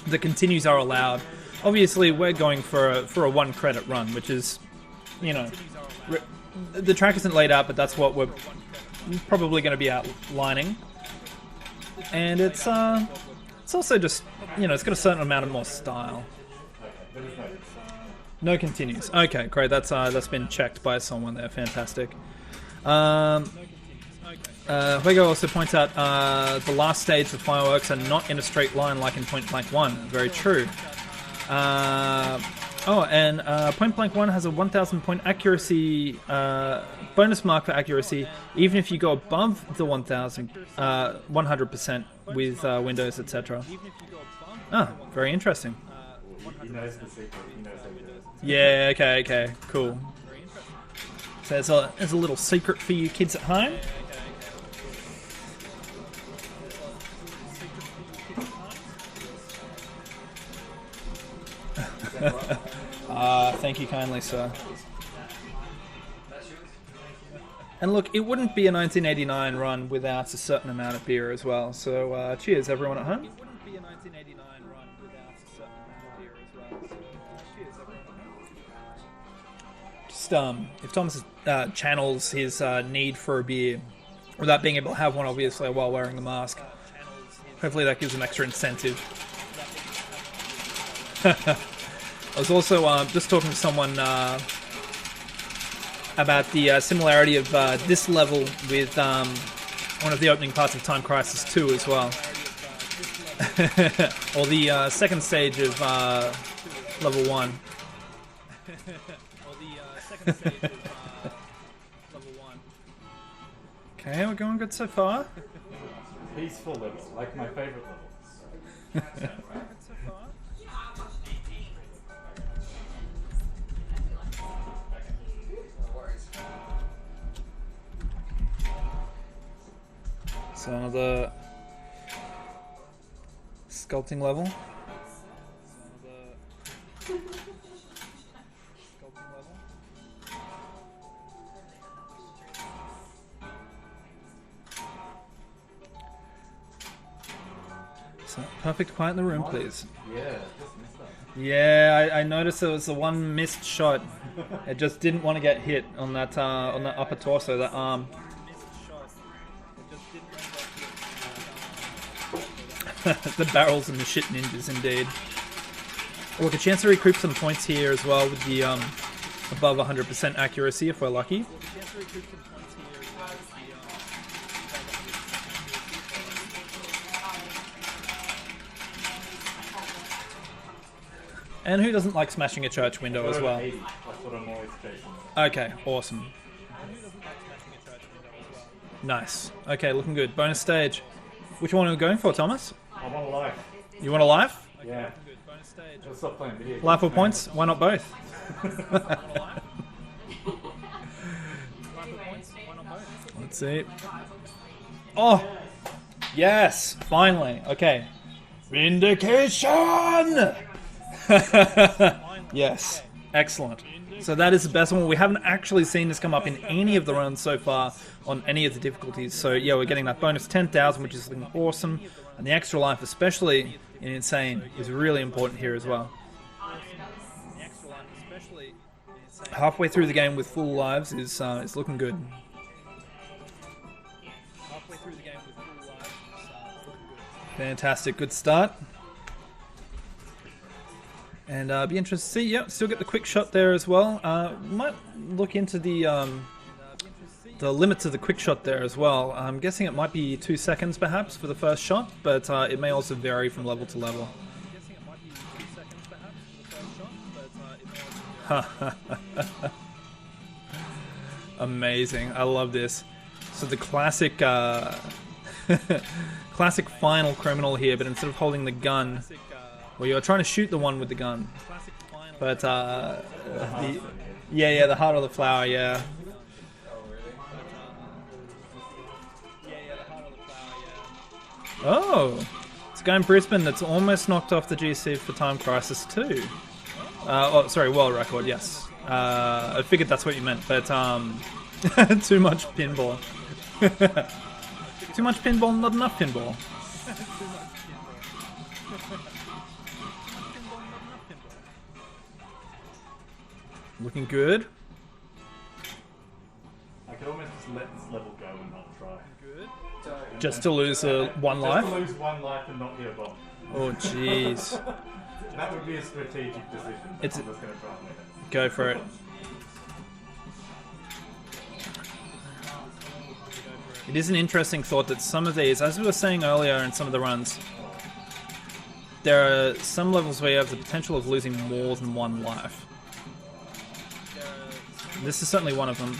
the continues are allowed. Obviously, we're going for a 1 credit run, which is, you know, the track isn't laid out, but that's what we're probably going to be outlining. And it's also just, you know, it's got a certain amount of more style. No continues. Okay, great. That's been checked by someone there. Fantastic. Hugo also points out the last stage, the fireworks are not in a straight line like in Point Blank 1. Very true. Point Blank 1 has a 1,000 point accuracy bonus mark for accuracy, even if you go above the 1,000, 100% with Windows, etc. Ah, very interesting. He knows the secret. He knows how to do it. Yeah, okay, cool. So there's a little secret for you kids at home. Thank you kindly, sir. And look, it wouldn't be a 1989 run without a certain amount of beer as well. So cheers, everyone at home. It wouldn't be a 1989 run without a certain amount of beer as well. So cheers, everyone at home. Just if Thomas channels his need for a beer without being able to have one, obviously, while wearing the mask, hopefully that gives him extra incentive. I was also just talking to someone about the similarity of this level with one of the opening parts of Time Crisis 2 as well. Or the second stage of level 1. Okay, we're going good so far. Peaceful level, like my favorite level. So another sculpting level. So perfect quiet in the room, please. Yeah, just missed that. Yeah, I noticed there was the one missed shot. It just didn't want to get hit on that upper torso, that arm. The barrels and the shit ninjas, indeed. Look, a chance to recoup some points here as well with the above 100% accuracy if we're lucky. And who doesn't like smashing a church window as well? 80. That's what I'm always chasing. Okay, awesome. Nice. Okay, looking good. Bonus stage. Which one are we going for, Thomas? I want a life. You want a life? Yeah. Just stop playing video games. Life or points? Why not both? Let's see. Oh! Yes! Finally. Okay. Vindication! Yes. Excellent. So that is the best one. We haven't actually seen this come up in any of the runs so far on any of the difficulties. So yeah, we're getting that bonus 10,000, which is looking awesome. And the extra life, especially in Insane, is really important here as well. Halfway through the game with full lives is looking good. Fantastic, good start. And be interested to see. Yep, still get the quick shot there as well. Might look into the limits of the quick shot there as well. I'm guessing it might be 2 seconds perhaps for the first shot, but it may also vary from level to level. Amazing! I love this. So the classic, classic final criminal here, but instead of holding the gun. Well, you're trying to shoot the one with the gun, but the heart of the flower, yeah. Oh, it's a guy in Brisbane that's almost knocked off the GC for Time Crisis 2. World record, yes. I figured that's what you meant, but too much pinball. Too much pinball, not enough pinball. Looking good. I could almost just let this level go and not try. Just to lose one life? Just to lose one life and not get a bomb. Oh, jeez. That would be a strategic decision. It's I'm just going to try and win it. Go for it. It is an interesting thought that some of these, as we were saying earlier in some of the runs, there are some levels where you have the potential of losing more than one life. This is certainly one of them.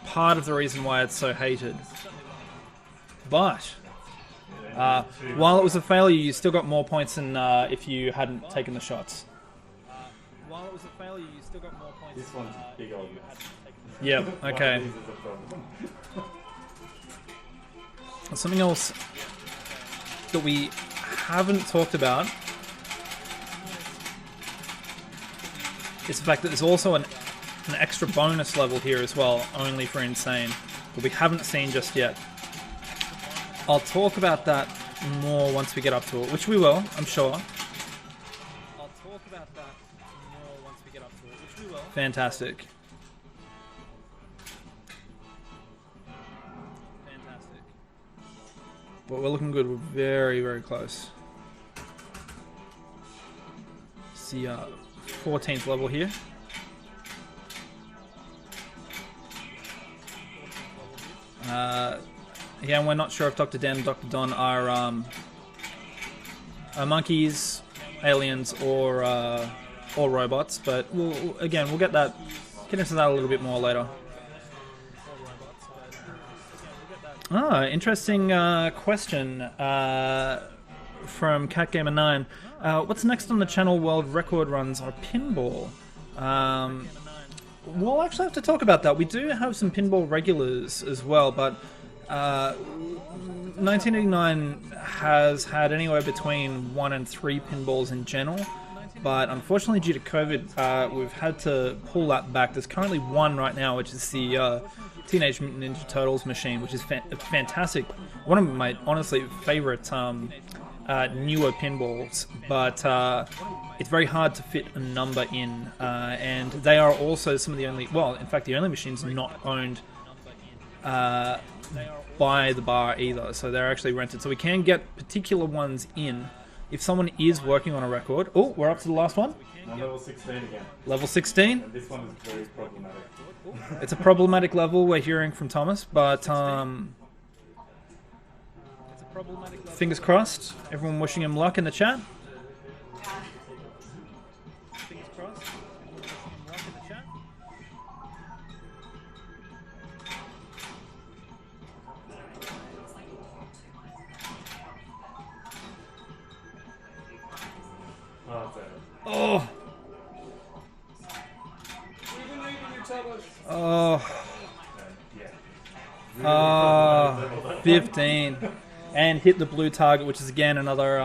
Part of the reason why it's so hated. But while it was a failure, you still got more points than if you hadn't taken the shots. While it was a failure, you still got more points. This one's big old. Yep, okay. Something else that we haven't talked about is the fact that there's also an extra bonus level here as well, only for Insane, that we haven't seen just yet. I'll talk about that more once we get up to it, which we will, I'm sure. I'll talk about that more once we get up to it, which we will. Fantastic. Fantastic. But we're looking good. We're very, very close. See, 14th level here. Again, we're not sure if Dr. Dan and Dr. Don are monkeys, aliens, or robots, but we'll get into that a little bit more later. Interesting question from CatGamer9. What's next on the channel? World record runs or pinball? We'll actually have to talk about that. We do have some pinball regulars as well, but 1989 has had anywhere between 1 and 3 pinballs in general, but unfortunately due to COVID, we've had to pull that back. There's currently one right now, which is the Teenage Mutant Ninja Turtles machine, which is fantastic. One of my, honestly, favorite newer pinballs, but it's very hard to fit a number in, and they are also some of the only, well, in fact, the only machines not owned by the bar either, so they're actually rented. So we can get particular ones in if someone is working on a record. Oh, we're up to the last one. On level 16 again. Level 16. And this one is very problematic. It's a problematic level, we're hearing from Thomas, but fingers crossed. Everyone wishing him luck in the chat. Fingers crossed. Everyone wishing him luck in the chat. Oh. Oh. 15. And hit the blue target, which is again another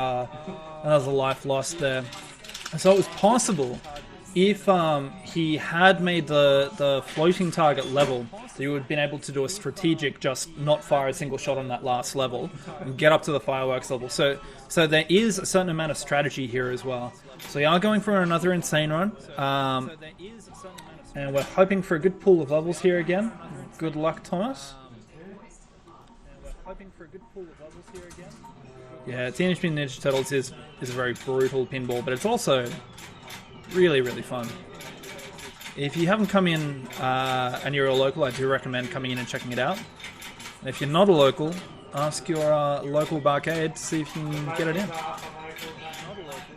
life lost there. So it was possible if he had made the floating target level, that you would have been able to do a strategic, just not fire a single shot on that last level and get up to the fireworks level. So there is a certain amount of strategy here as well. So we are going for another insane run, and we're hoping for a good pool of levels here again. Good luck, Thomas. Hoping for a good pool of levels here again. Yeah, Teenage Mutant Ninja Turtles is a very brutal pinball, but it's also really, really fun. If you haven't come in and you're a local, I do recommend coming in and checking it out. And if you're not a local, ask your local barcade to see if you can get it in.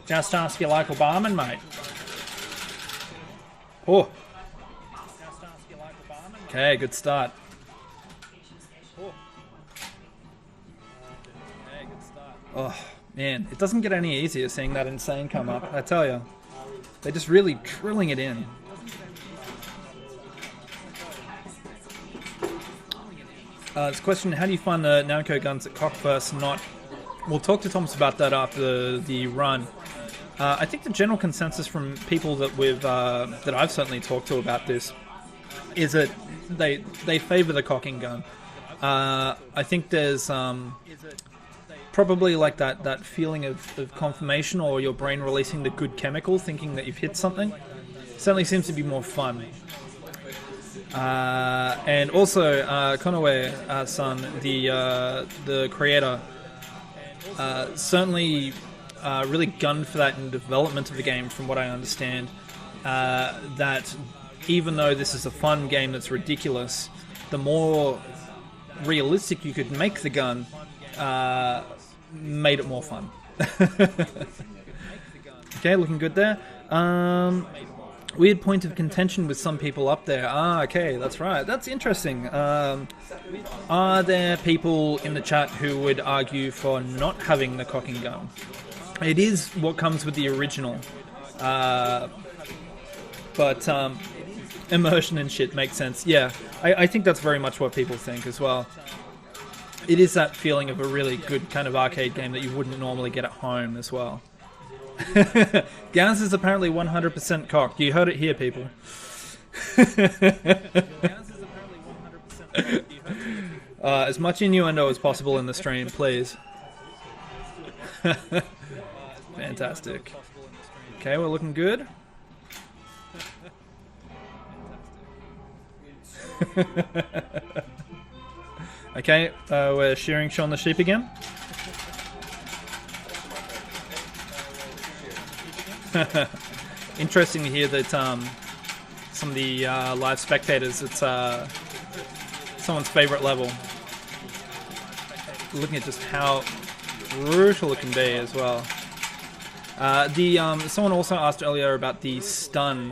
Just ask your local barman, mate. Oh. Okay, good start. Oh, man, it doesn't get any easier seeing that insane come up, I tell you. They're just really drilling it in. This question, how do you find the Namco guns at Cockfirst? We'll talk to Thomas about that after the run. I think the general consensus from people that I've certainly talked to about this is that they favor the cocking gun. I think there's probably like that feeling of confirmation, or your brain releasing the good chemical, thinking that you've hit something. Certainly seems to be more fun. And also, Konoe-san, the creator, certainly really gunned for that in the development of the game, from what I understand. That even though this is a fun game that's ridiculous, the more realistic you could make the gun, made it more fun. Okay, looking good there. Weird point of contention with some people up there. Okay, that's right. That's interesting. Are there people in the chat who would argue for not having the cocking gun? It is what comes with the original. But immersion and shit makes sense. Yeah, I think that's very much what people think as well. It is that feeling of a really good kind of arcade game that you wouldn't normally get at home as well. Gaz is apparently 100% cocked. You heard it here, people. As much innuendo as possible in the stream, please. Fantastic. Okay, we're looking good. Okay, we're shearing Shaun the Sheep again. Interesting to hear that some of the live spectators, it's someone's favorite level. Looking at just how brutal it can be as well. Someone also asked earlier about the stun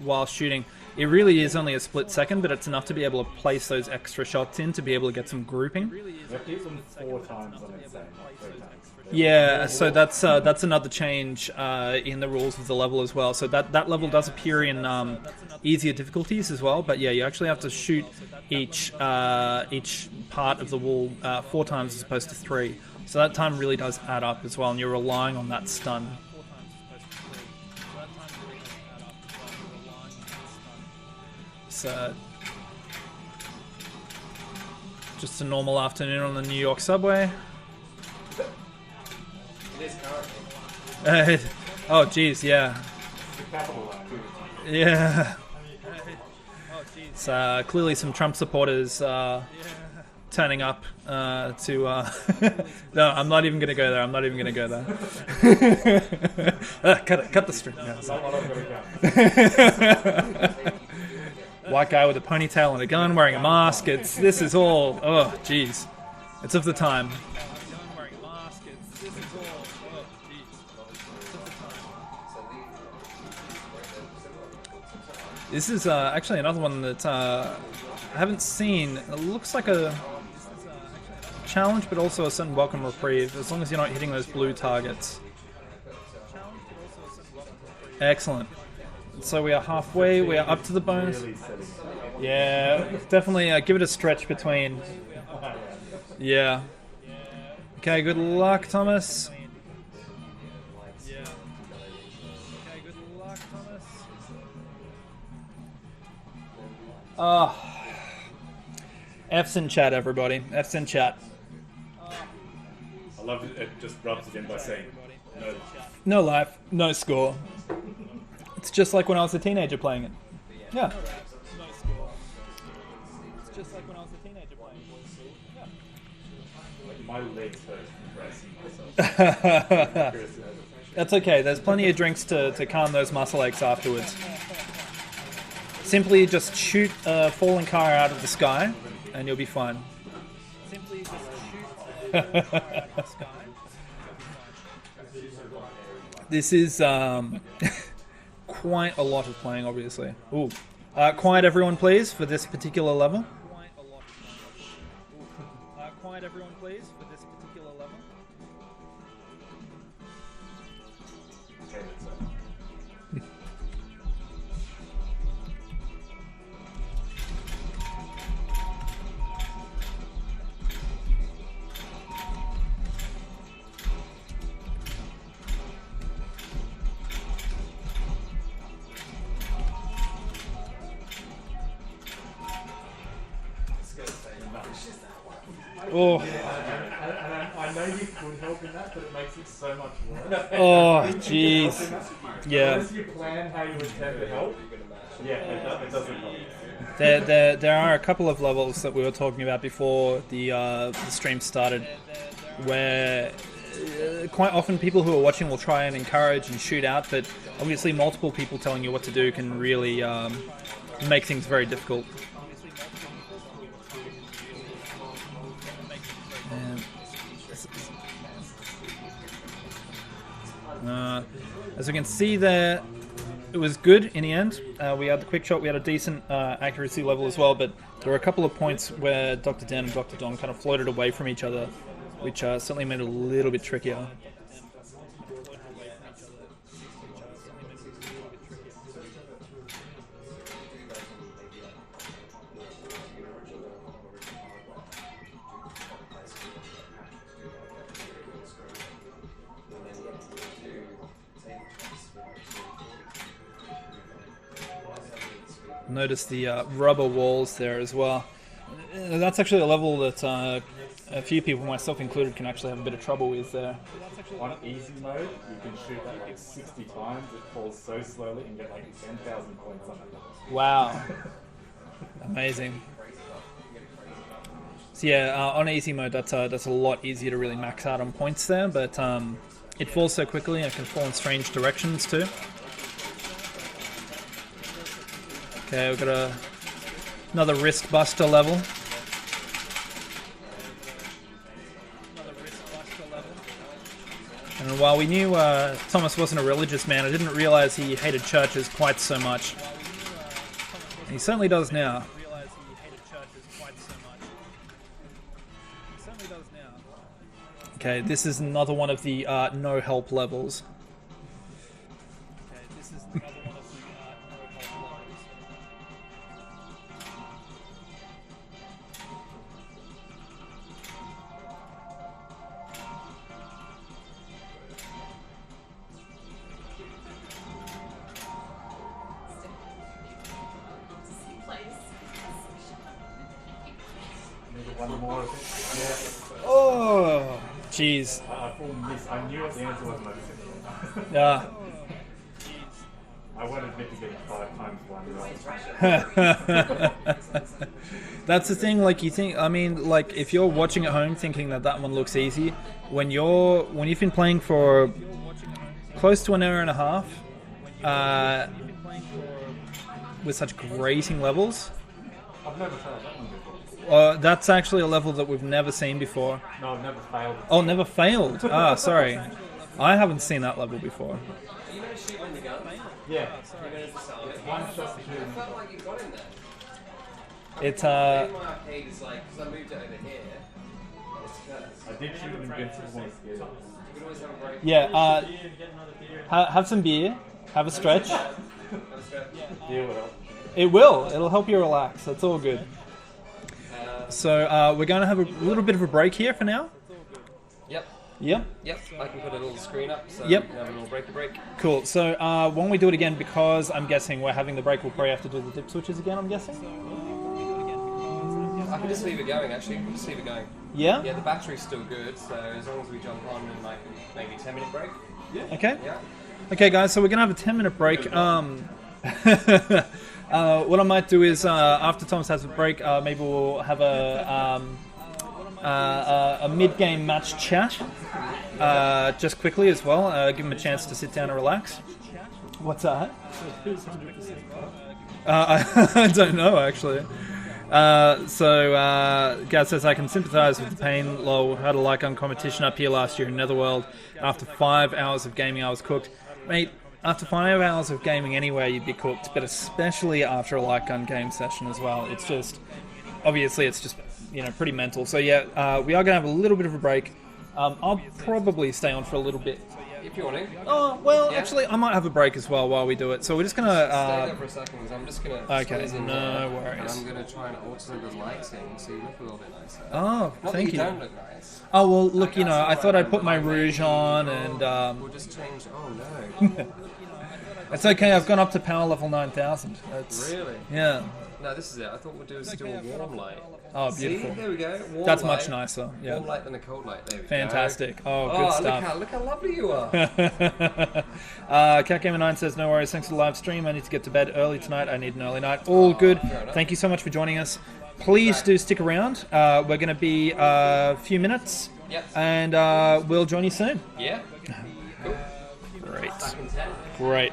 while shooting. It really is only a split second, but it's enough to be able to place those extra shots in to be able to get some grouping. Hit them 4 times on its own, 3 times. Yeah, so that's another change in the rules of the level as well. So that level does appear in easier difficulties as well. But yeah, you actually have to shoot each part of the wall 4 times as opposed to 3. So that time really does add up as well, and you're relying on that stun. So just a normal afternoon on the New York subway. Oh geez, yeah. Yeah. It's clearly some Trump supporters turning up to... No, I'm not even going to go there. I'm not even going to go there. Cut the string. No, white guy with a ponytail and a gun, wearing a mask. This is all... Oh, jeez. It's of the time. This is actually another one that I haven't seen. It looks like a challenge, but also a certain welcome reprieve, as long as you're not hitting those blue targets. Excellent. So we are halfway. We are up to the bonus. Yeah, definitely give it a stretch between. Yeah. Okay, good luck, Thomas. F's in chat, everybody. F's in chat. I love it just rubs it in by saying no. No life, no score. It's just like when I was a teenager playing it. Yeah. It's just like when I was a teenager playing it. My legs hurt from pressing myself. That's okay. There's plenty of drinks to calm those muscle aches afterwards. Simply just shoot a falling car out of the sky, and you'll be fine. Simply just shoot a falling car out of the sky. This is quite a lot of playing, obviously. Ooh. Quiet everyone, please, for this particular level. Quiet everyone, please, for this particular level. Oh. And I know you could help in that, but it makes it so much worse. Oh, jeez. Yeah. Unless you plan how you intend to help, yeah, it doesn't help. There are a couple of levels that we were talking about before the stream started, where quite often people who are watching will try and encourage and shoot out, but obviously multiple people telling you what to do can really make things very difficult. As we can see there, it was good in the end. We had the quick shot, we had a decent accuracy level as well, but there were a couple of points where Dr. Dan and Dr. Don kind of floated away from each other, which certainly made it a little bit trickier. Notice the rubber walls there as well. That's actually a level that a few people, myself included, can actually have a bit of trouble with there. On easy mode, you can shoot that like 60 times. It falls so slowly and get like 10,000 points on it. Wow. Amazing. So yeah, on easy mode, that's a lot easier to really max out on points there, but it falls so quickly and it can fall in strange directions too. Okay, we've got another wrist buster level. And while we knew Thomas wasn't a religious man, I didn't realize he hated churches quite so much. He certainly does now. Okay, this is another one of the no help levels. One more, I think. Yeah. Oh, jeez. I knew at the answer was my Yeah. I won't admit to getting 5 times one. That's the thing. Like you think. I mean, like if you're watching at home thinking that one looks easy, when you've been playing for close to an hour and a half, with such grating levels. I've never failed that one before. That's actually a level that we've never seen before. No, I've never failed. Oh, never failed. Ah, sorry. I haven't seen that level before. You know shoot when you gun? Yeah. One shot to shoot. I felt like you got in there. It's In my arcade, it's like, because I moved it over here, it's cursed. I did shoot an invincible once. You can always have a break. yeah. Have some beer. Have a stretch. Deal with it. It will. It'll help you relax. That's all good. So we're going to have a little bit of a break here for now. Yep. Yep. Yep. I can put a little screen up so Yep. we can have a little break. Cool. So when we do it again, because I'm guessing we're having the break, we'll probably have to do the dip switches again, I'm guessing? I can just leave it going, actually. We'll just leave it going. Yeah? Yeah, the battery's still good, so as long as we jump on in like maybe 10-minute break. Okay. Yeah. Okay, guys, so we're going to have a 10-minute break. What I might do is, after Thomas has a break, maybe we'll have a mid-game match chat, just quickly as well. Give him a chance to sit down and relax. What's that? I don't know, actually. Gaz says, I can sympathise with the pain. Lol, had a like-on competition up here last year in Netherworld. After 5 hours of gaming, I was cooked. Mate, after 5 hours of gaming anywhere, you'd be cooked, but especially after a like-on game session as well. It's just, obviously, it's just, pretty mental. So yeah, we are going to have a little bit of a break. I'll probably stay on for a little bit. If you want to. Oh, well, Yeah. actually, I might have a break as well while we do it. So we're just going Stay to... there for a second, because I'm just going to... Okay, no worries. And I'm going to try and alter the lighting so you look a little bit nicer. Oh, Not thank that you. you don't look nice. Oh, well, look, I thought I'd put my rouge on and... We'll just change... Oh, no. It's okay, I've gone up to power level 9000. That's, Really? yeah. No, this is it. I thought we'd do a warm light. Oh, beautiful. See? There we go. Warm That's light. much nicer. Yeah. Warm light than a cold light. There we Fantastic. go. Oh, good stuff. Look how lovely you are. CatGamer9 says, no worries, thanks for the live stream. I need to get to bed early tonight. I need an early night. All good. fair enough. Thank you so much for joining us. please do stick around. We're going to be a few minutes, Yep. and we'll join you soon. Yeah. Cool. Great. Back in 10. Great.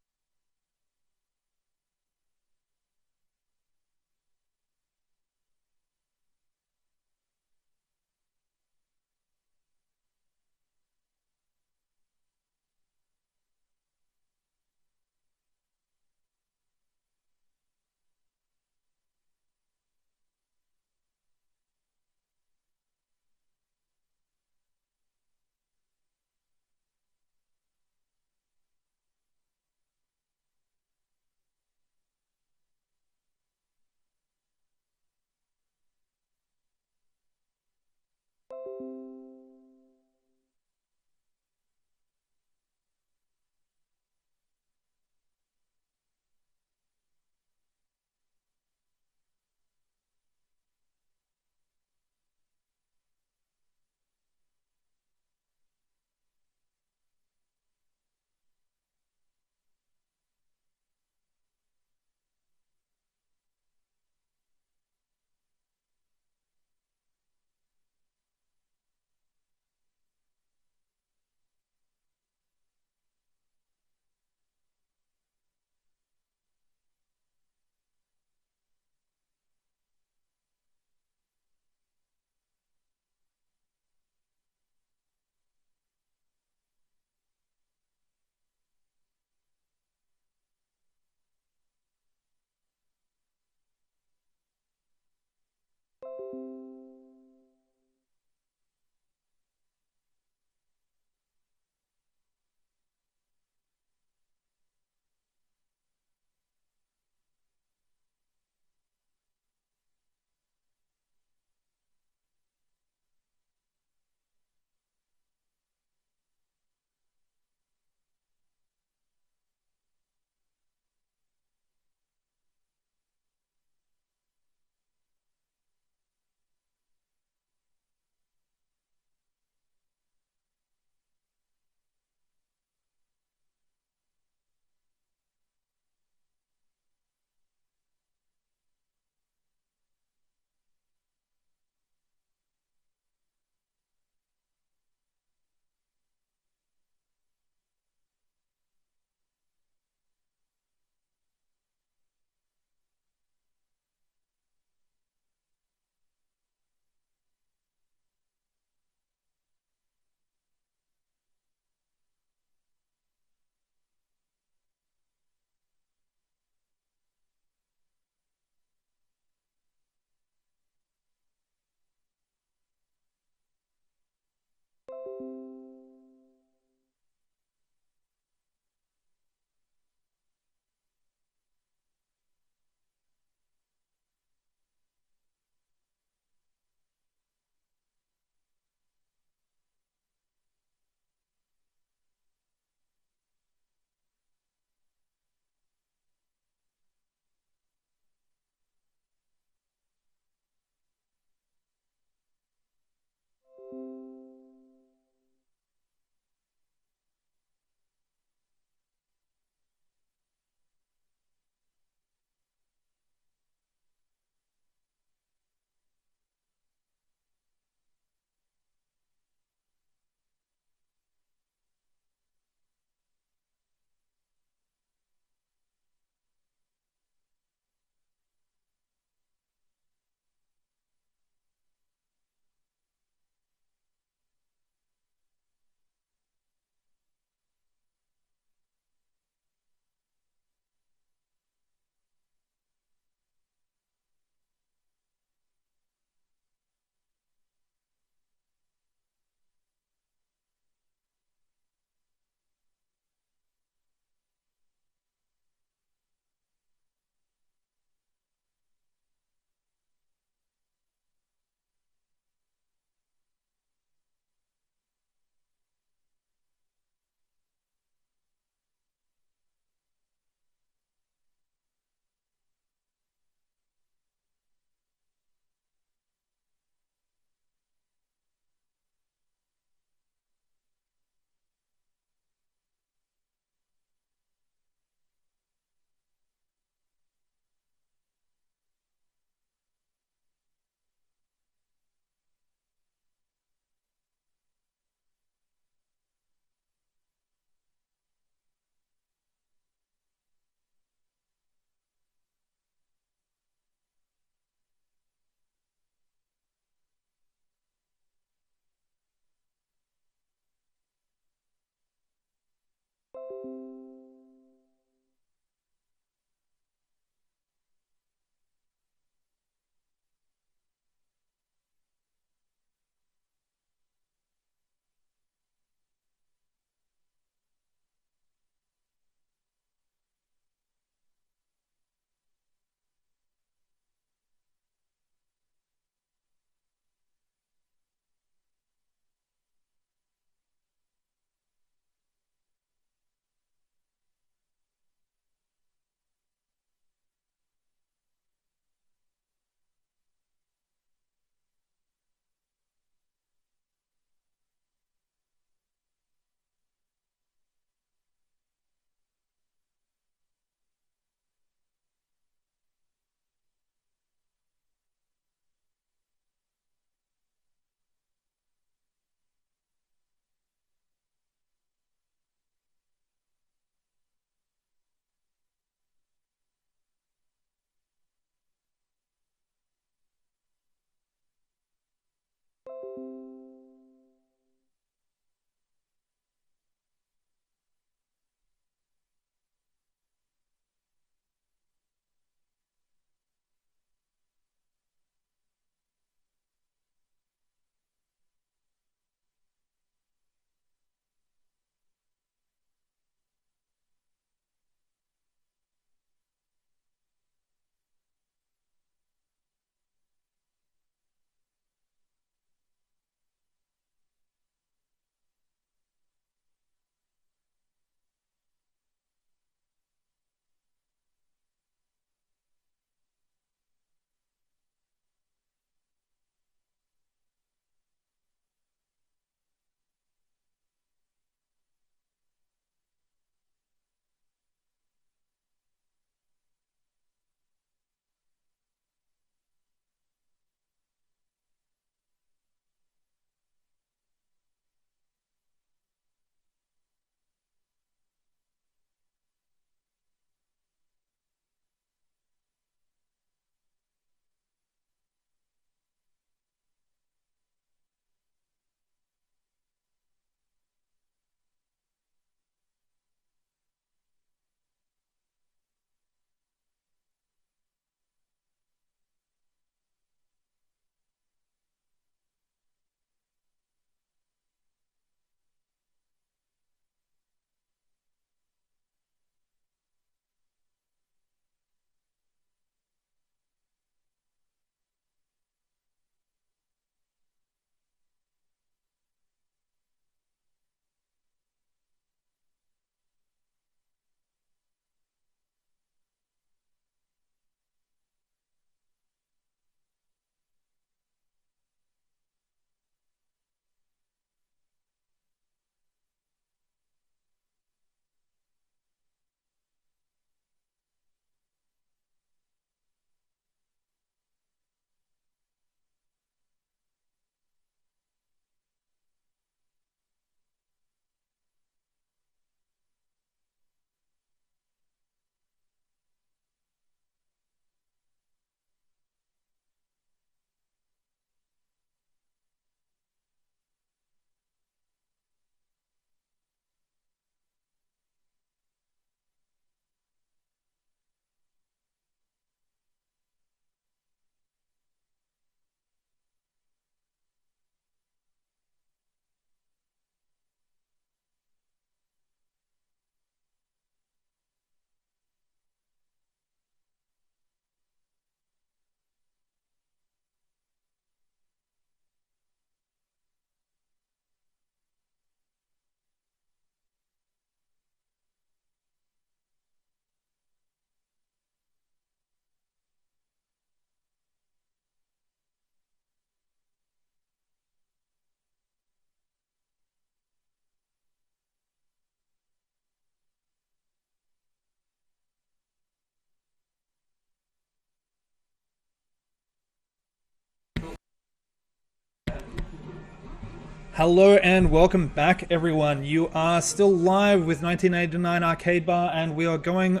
Hello and welcome back, everyone. You are still live with 1989 Arcade Bar, and we are going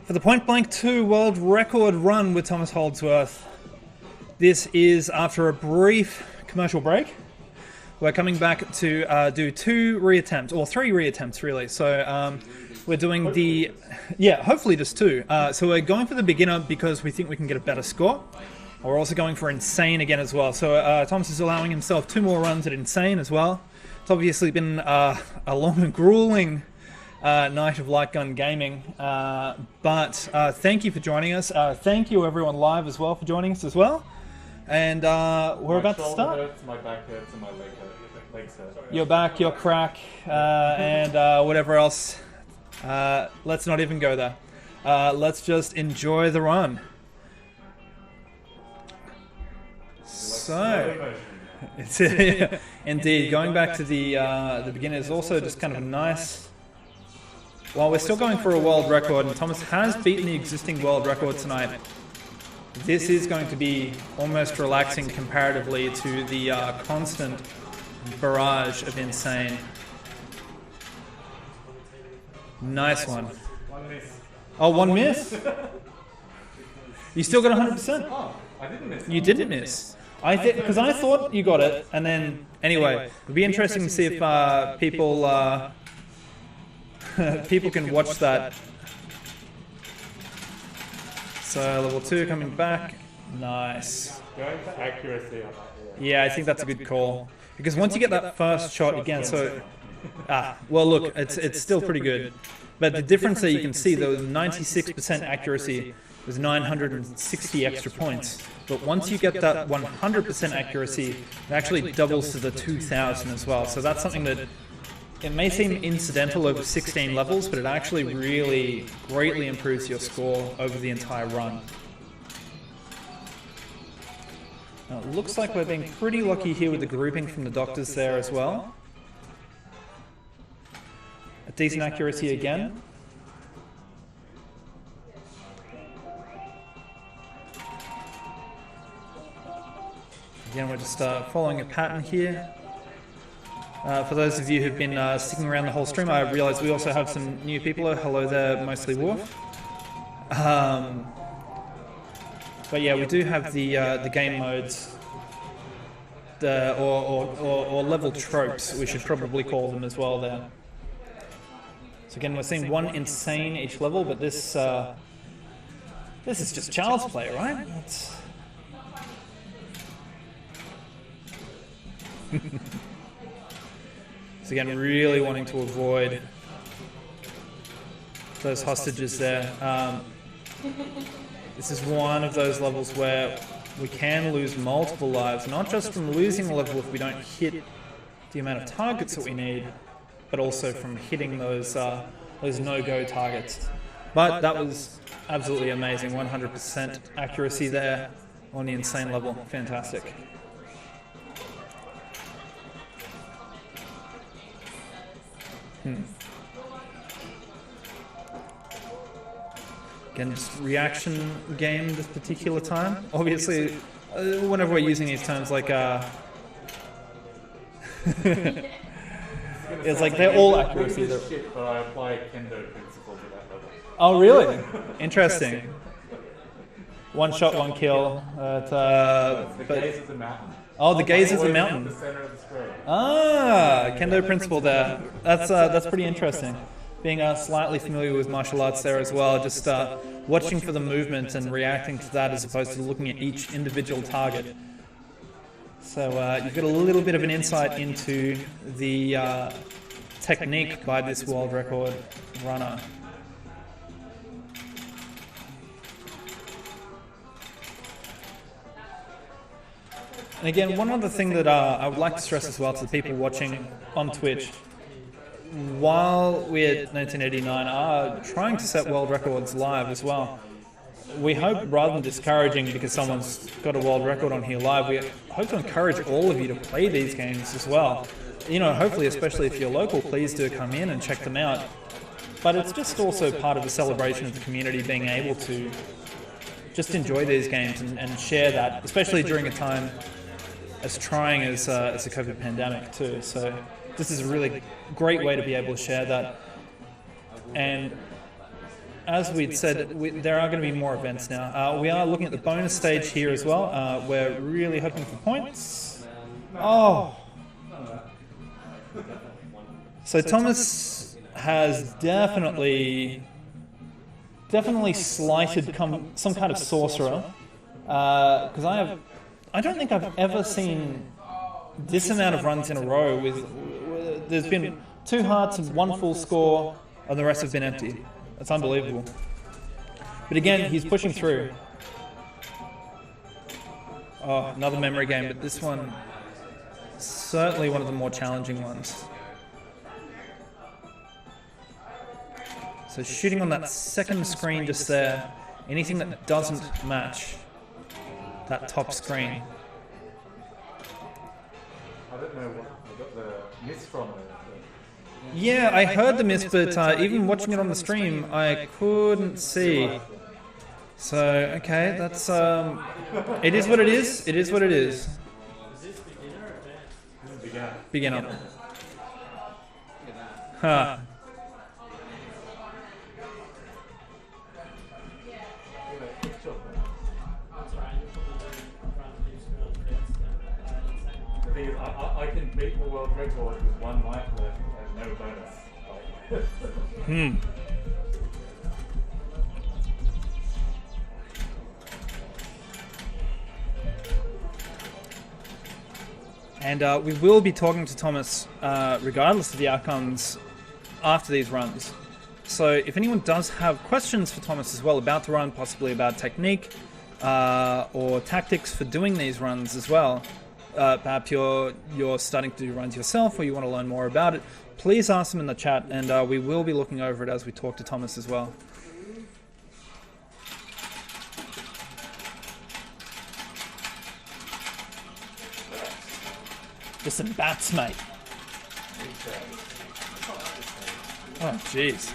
for the Point Blank 2 world record run with Thomas Holdsworth. This is after a brief commercial break. we're coming back to do 2 reattempts, or 3 reattempts really. So we're doing the, hopefully just 2. So we're going for the beginner because we think we can get a better score. We're also going for insane again as well. So Thomas is allowing himself 2 more runs at insane as well. It's obviously been a long and grueling night of light gun gaming, but thank you for joining us. Thank you everyone live as well for joining us as well. And we're about to start. Hurts, my back hurts, and my legs hurt. Your back, your crack, and whatever else. Let's not even go there. Let's just enjoy the run. So, it's indeed going back to the beginner is also just kind of nice. While we're still going for a world record, and Thomas has beaten the existing world record tonight, this is going to be almost relaxing comparatively to the constant barrage of insane. Nice one. One miss. Oh, 1 miss? You still got 100%? Oh, I didn't miss. You didn't miss. Because I thought you got it, and then anyway, it'd be interesting to see if people people can watch that. So level 2 coming back, nice. Going for accuracy on that. Yeah, I think that's a good call because once you get that first shot again, so well, look, it's still pretty good, but the difference that you can see, there was 96% accuracy, was 960 extra points. But once you get that 100% accuracy, it actually doubles to the 2000 as well. So that's something that, it may seem incidental over 16 levels, but it actually really greatly improves your score over the entire run. Now, it looks like we're being pretty lucky here with the grouping from the doctors there as well. A decent accuracy again. Again, we're just following a pattern here. For those of you who've been sticking around the whole stream, I realise we also have some new people. Hello there, mostly Wolf. But yeah, we do have the game modes, or level tropes, we should probably call them as well there. So again, we're seeing 1 insane each level, but this is just child's play, right? So again, really wanting to avoid those hostages there. This is one of those levels where we can lose multiple lives, not just from losing the level if we don't hit the amount of targets that we need, but also from hitting those no-go targets. But that was absolutely amazing, 100% accuracy there on the insane level, fantastic. Again, just reaction game this particular time. Obviously, whenever we're using these terms like it's like they're all accuracy. Shit, but I apply kendo principle to that level. Oh, really? Interesting. 1 shot, 1 kill. The gaze of the mountain. Oh, the gaze of the mountain. The center of the screen. Ah, kendo principle there. That's pretty interesting. Being slightly familiar with martial arts there as well, just watching for the movement and reacting to that as opposed to looking at each individual target. So you've got a little bit of an insight into the technique by this world record runner. And again, one other thing that I would like to stress as well to the people watching on Twitch, while we at 1989 are trying to set world records live as well, we hope, rather than discouraging because someone's got a world record on here live, we hope to encourage all of you to play these games as well. You know, hopefully, especially if you're local, please do come in and check them out. But it's just also part of the celebration of the community being able to just enjoy these games and share that, especially during a time as trying as the COVID pandemic too. So this is a really great way to be able to share that. And as we'd said, there are going to be more events now. We are looking at the bonus stage here as well. We're really hoping for points. Oh, So Thomas has definitely slighted some kind of sorcerer, because I don't think I've ever seen this amount of runs in a row with there's been 2 hearts and 1 full score, and the rest have been empty. That's unbelievable. But again, he's pushing through. Oh, another memory game, but this one certainly one of the more challenging ones. So shooting on that second screen just there, anything that doesn't match that top screen. I don't know what I got the miss from it. Yeah, I heard the miss, but even watching it on the stream, I couldn't see. So, okay, that's, it is what it is. It is what it is. Beginner. Huh. The thing is, I can beat the world record with 1 life left and no bonus. And we will be talking to Thomas regardless of the outcomes after these runs. So if anyone does have questions for Thomas as well about the run, possibly about technique or tactics for doing these runs as well, perhaps you're starting to do runs yourself or you want to learn more about it, please ask them in the chat, and we will be looking over it as we talk to Thomas as well. Just some bats, mate. Oh, jeez.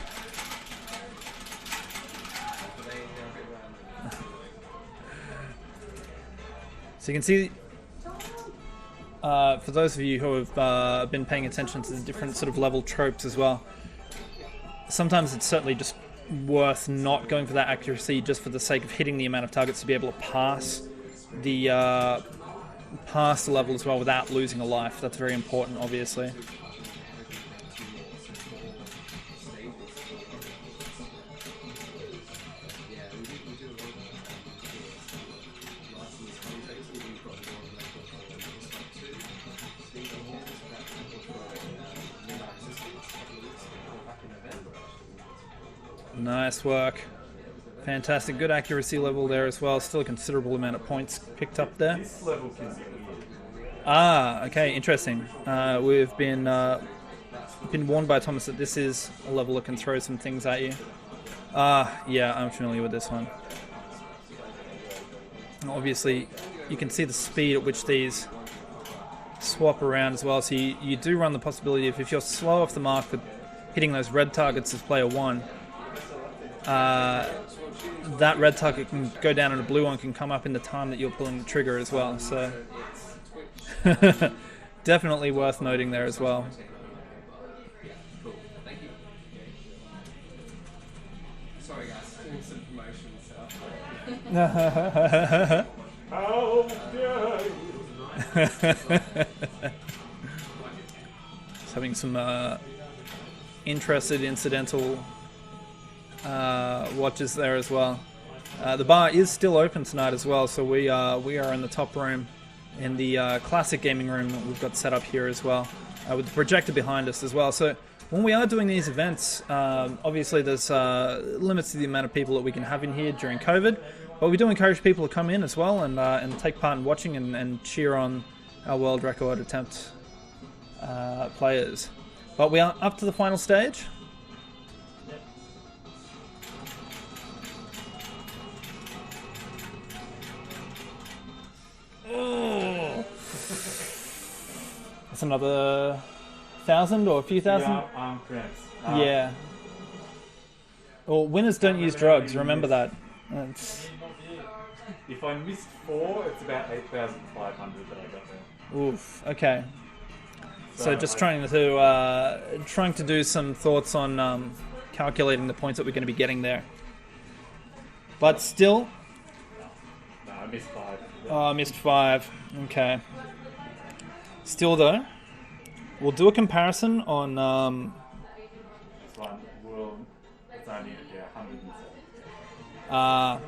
So you can see, for those of you who have been paying attention to the different sort of level tropes as well, sometimes it's certainly just worth not going for that accuracy just for the sake of hitting the amount of targets to be able to pass the level as well without losing a life. That's very important, obviously. Nice work. Fantastic. Good accuracy level there as well. Still a considerable amount of points picked up there. This level can be weird. Ah, okay, interesting. We've been warned by Thomas that this is a level that can throw some things at you. Yeah, I'm familiar with this one. Obviously, you can see the speed at which these swap around as well. So you do run the possibility of, if you're slow off the mark for hitting those red targets as player 1, that red target can go down and a blue one can come up in the time that you're pulling the trigger as well. So definitely worth noting there as well. Sorry guys, doing some promotion stuff. How dare you? Just having some interested incidental watches there as well. The bar is still open tonight as well, so we are in the top room in the classic gaming room that we've got set up here as well, with the projector behind us as well. So when we are doing these events, obviously there's limits to the amount of people that we can have in here during COVID, but we do encourage people to come in as well and take part in watching and cheer on our world record attempt players. But we are up to the final stage. Oh. That's another 1,000 or a few thousand? Yeah, cramps. Yeah. Well, winners don't use drugs, remember that. That's... If I missed 4, it's about 8,500 that I got there. Oof, okay. So just trying to do some thoughts on calculating the points that we're going to be getting there. But still... No, I missed 5. Oh, I missed 5. Okay. Still though, we'll do a comparison on. This one will. It's only 107.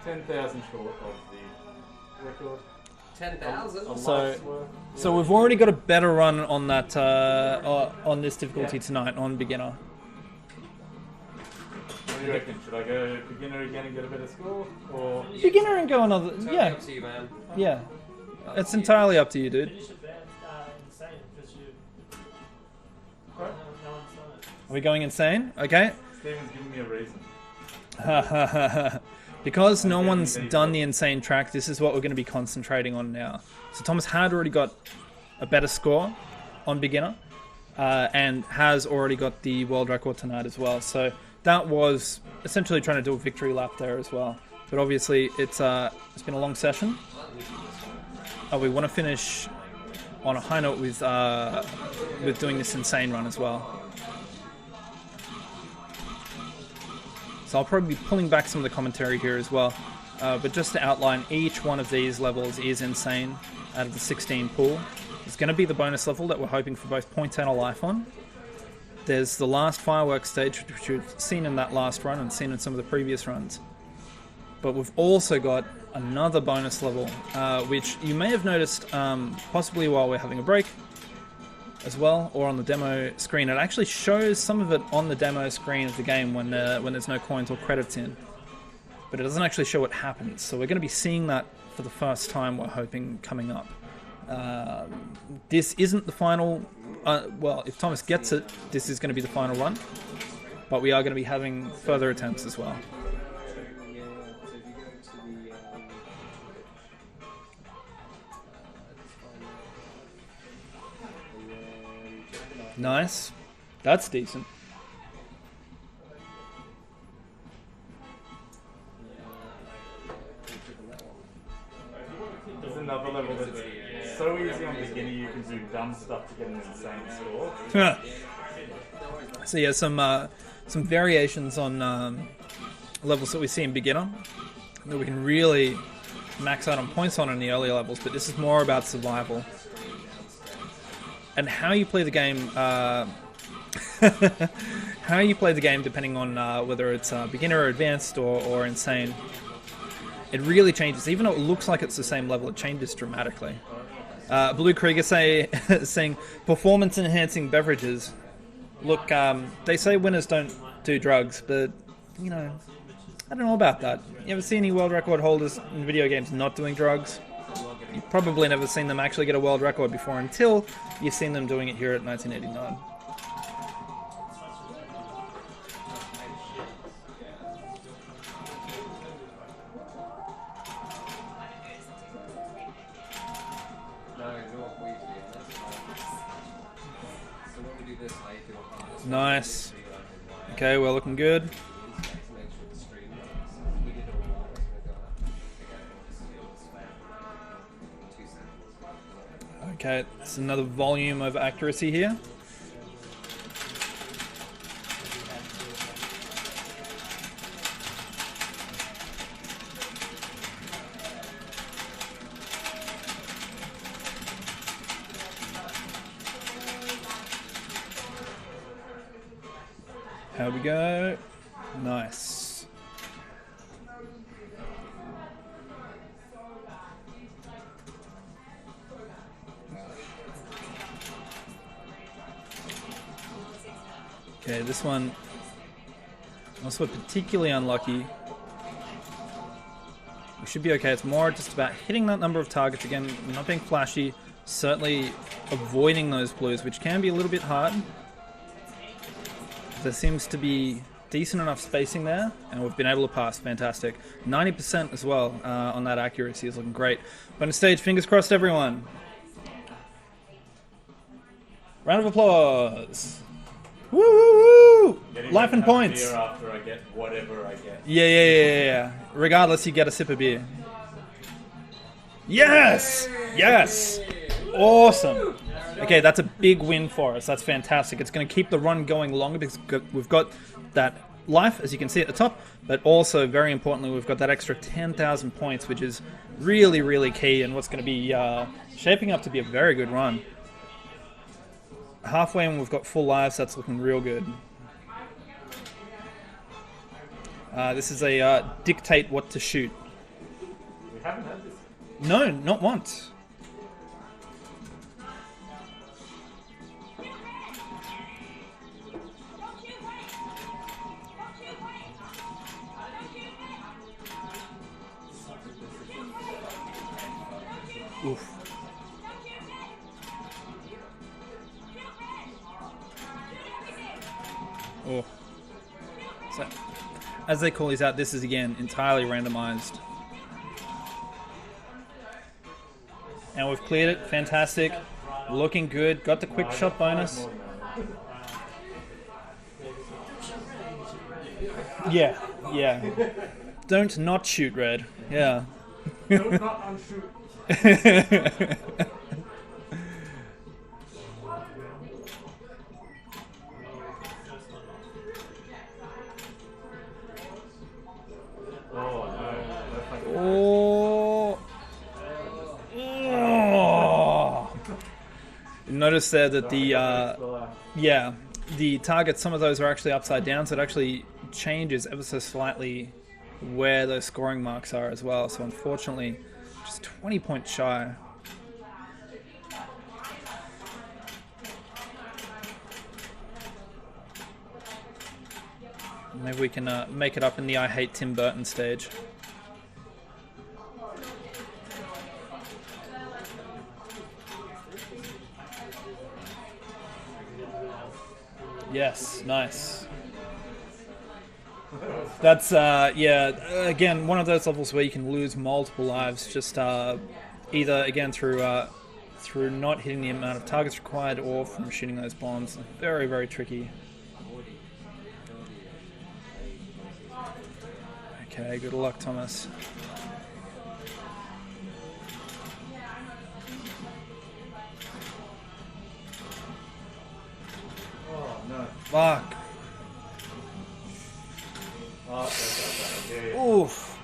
10,000 short of the record. 10,000. So we've already got a better run on that on this difficulty tonight on beginner. What do you reckon? Should I go beginner again and get a better score, or Beginner and go another. Totally Yeah, up to you, man. yeah. It's entirely up to you, dude. Are we going insane? Okay. Steven's giving me a reason? Because no one's done the insane track, this is what we're going to be concentrating on now. So Thomas had already got a better score on beginner, and has already got the world record tonight as well. So that was essentially trying to do a victory lap there as well. But obviously it's been a long session. We want to finish on a high note with doing this insane run as well. So I'll probably be pulling back some of the commentary here as well. But just to outline, each one of these levels is insane out of the 16 pool. It's going to be the bonus level that we're hoping for both points and a life on. There's the last fireworks stage, which we've seen in that last run and seen in some of the previous runs. But we've also got another bonus level, which you may have noticed possibly while we're having a break as well, or on the demo screen. It actually shows some of it on the demo screen of the game when there's no coins or credits in. But it doesn't actually show what happens. So we're going to be seeing that for the first time, we're hoping, coming up. This isn't the final... well, if Thomas gets it, this is going to be the final run. But we are going to be having further attempts as well. Nice. That's decent. there's another level that's so easy on beginner you can do dumb stuff to get an insane score? So yeah, some variations on levels that we see in beginner that we can really max out on points on in the earlier levels, but this is more about survival. And how you play the game, depending on whether it's beginner or advanced or insane, it really changes. Even though it looks like it's the same level, it changes dramatically. Blue Krieger saying performance-enhancing beverages. Look, they say winners don't do drugs, but you know, I don't know about that. You ever see any world record holders in video games not doing drugs? You've probably never seen them actually get a world record before until you've seen them doing it here at 1989. Nice. Okay, we're looking good. Okay, it's another volume of accuracy here. Here we go. Nice. Okay, this one also particularly unlucky. We should be okay. It's more just about hitting that number of targets again, not being flashy, certainly avoiding those blues, which can be a little bit hard. There seems to be decent enough spacing there, and we've been able to pass. Fantastic. 90% as well on that accuracy is looking great. Bonus stage, fingers crossed, everyone. Round of applause. Woo, woo, woo! Life and points. Beer after I get whatever I get. Yeah. Regardless, you get a sip of beer. Yes! Yes! Awesome. Okay, that's a big win for us. That's fantastic. It's going to keep the run going longer because we've got that life, as you can see at the top, but also, very importantly, we've got that extra 10,000 points, which is really, really key and what's going to be shaping up to be a very good run. halfway and we've got full lives. That's looking real good. This is a dictate what to shoot. We haven't had this. No, not once. Oof. Oh. So, as they call these out, this is again entirely randomized. And we've cleared it. Fantastic. Looking good. Got the quick shot bonus. Yeah, yeah. Don't not shoot red. Yeah. Do not unshoot. Oh. Oh. Notice there that the targets, some of those are actually upside down, so it actually changes ever so slightly where those scoring marks are as well. So unfortunately, just 20 points shy. Maybe we can make it up in the I Hate Tim Burton stage. Yes, nice. That's, yeah, again, one of those levels where you can lose multiple lives, just either, again, through not hitting the amount of targets required or from shooting those bombs. Very, very tricky. Okay, good luck, Thomas. Oh, no. Fuck. Oh, yeah. Oof.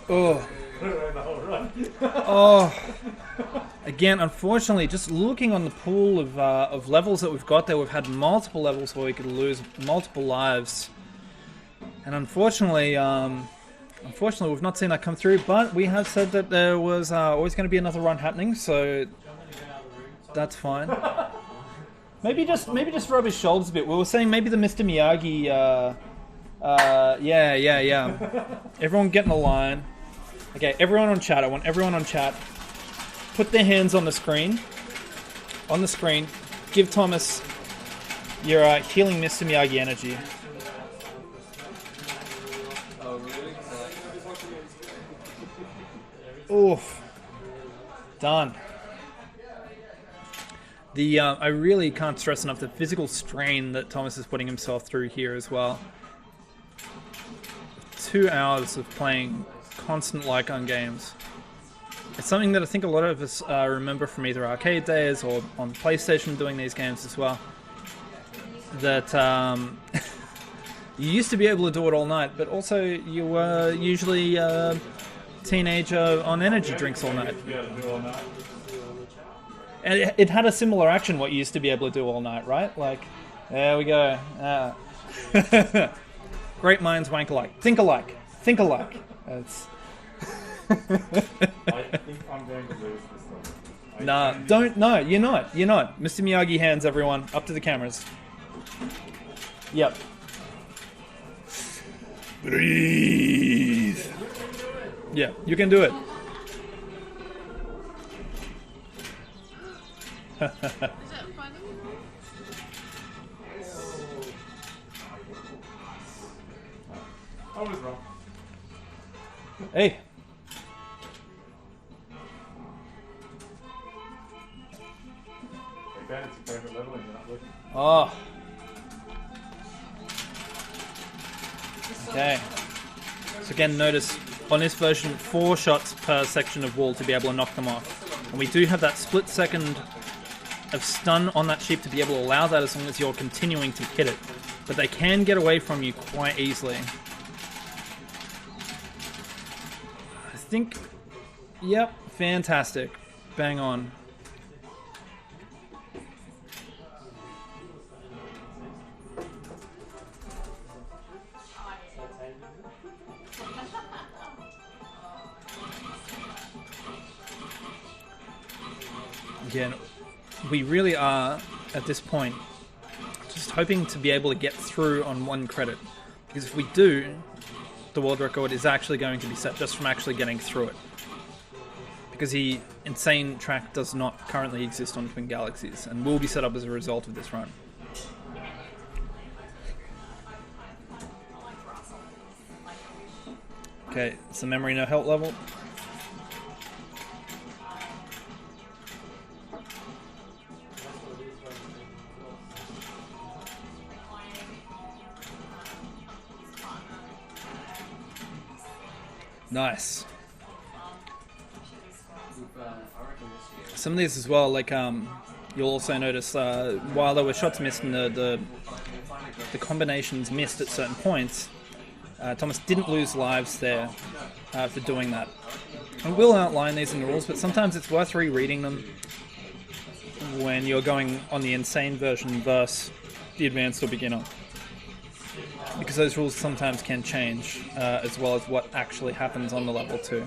Oh. Run. Oh. Again, unfortunately, just looking on the pool of levels that we've got there, we've had multiple levels where we could lose multiple lives. And unfortunately, we've not seen that come through, but we have said that there was always going to be another run happening, so that's fine. Maybe just rub his shoulders a bit. We were saying maybe the Mr. Miyagi, yeah. Everyone get in the line. Okay, everyone on chat. I want everyone on chat. Put their hands on the screen. On the screen. Give Thomas your healing Mr. Miyagi energy. Oof. Done. I really can't stress enough the physical strain that Thomas is putting himself through here as well. 2 hours of playing constant like-on games. It's something that I think a lot of us remember from either arcade days or on PlayStation doing these games as well. That you used to be able to do it all night, but also you were usually teenager on energy drinks all night. And it had a similar action, what you used to be able to do all night, right? Like, there we go. Great minds wank alike. Think alike. Think alike. It's I think I'm going to lose this one. nah, don't. No, you're not. You're not. Mr. Miyagi hands, everyone. Up to the cameras. Yep. Breathe. Yeah, you can do it. Is that funny? I was wrong. Hey. Hey, Ben, it's your favorite level and you're not looking. Oh. Okay. So again, notice on this version, 4 shots per section of wall to be able to knock them off. And we do have that split second of stun on that sheep to be able to allow that as long as you're continuing to hit it. But they can get away from you quite easily. I think... Yep, fantastic. Bang on. Again, we really are, at this point, just hoping to be able to get through on 1 credit. Because if we do, the world record is actually going to be set just from actually getting through it. Because the insane track does not currently exist on Twin Galaxies, and will be set up as a result of this run. Okay, it's the memory no help level. Nice. Some of these as well, like you'll also notice while there were shots missed and the combinations missed at certain points, Thomas didn't lose lives there for doing that. I will outline these in the rules, but sometimes it's worth rereading them when you're going on the insane version versus the advanced or beginner. Because those rules sometimes can change, as well as what actually happens on the level too.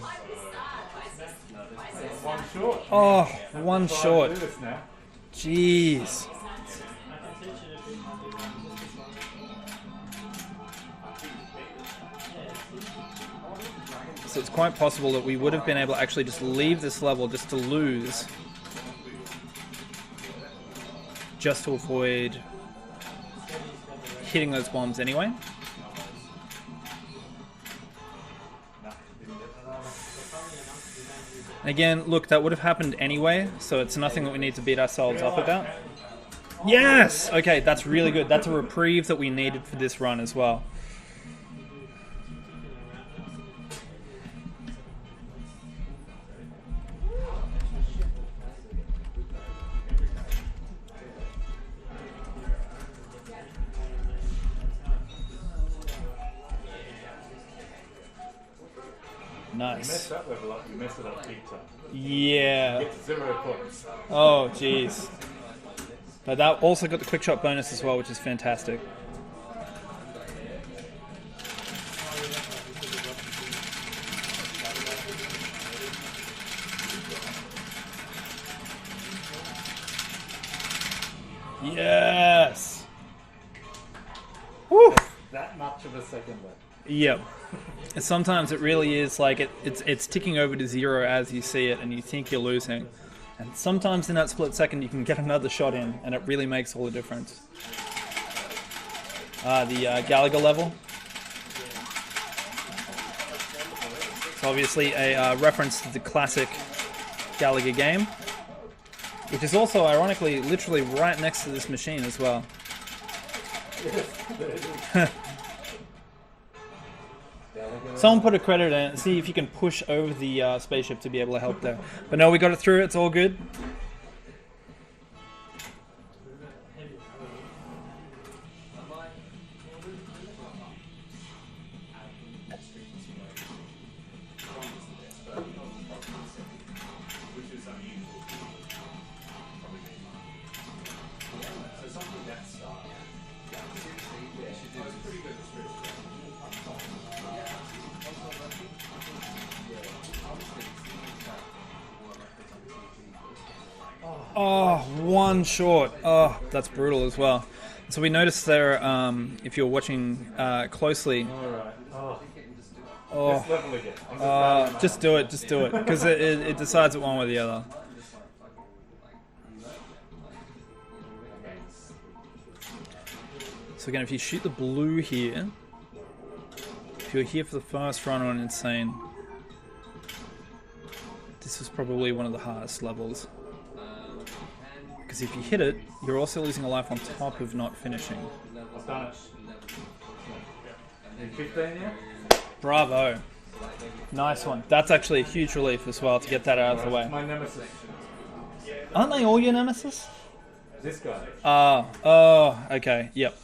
One short. Oh, 1 short. Do this now. Jeez. So it's quite possible that we would have been able to actually just leave this level just to lose. Just to avoid hitting those bombs anyway. Again, look, that would have happened anyway, so it's nothing that we need to beat ourselves up about. Yes! Okay, that's really good. That's a reprieve that we needed for this run as well. You mess Nice. that level up, you mess it up big time. Yeah. Get 0 points. Oh, jeez. But that also got the quick shot bonus as well, which is fantastic. Yes! Woo! That much of a second left. Yep. And sometimes it really is like it's ticking over to 0 as you see it and you think you're losing. And sometimes in that split second you can get another shot in and it really makes all the difference. The Gallagher level. It's obviously a reference to the classic Gallagher game, which is also ironically literally right next to this machine as well. Someone put a credit in it and see if you can push over the spaceship to be able to help there. But no, we got it through. It's all good. Oh, 1 short. Oh, that's brutal as well. So we noticed there, if you're watching closely. Alright. Oh, This level again. just do it, because it decides it one way or the other. So again, if you shoot the blue here, if you're here for the first run on Insane, this was probably one of the hardest levels. Because if you hit it, you're also losing a life on top of not finishing. I've done it. In 15 yet? Bravo. Nice one. That's actually a huge relief as well to get that out of the way. My nemesis. Aren't they all your nemesis? This guy. Oh, okay, yep.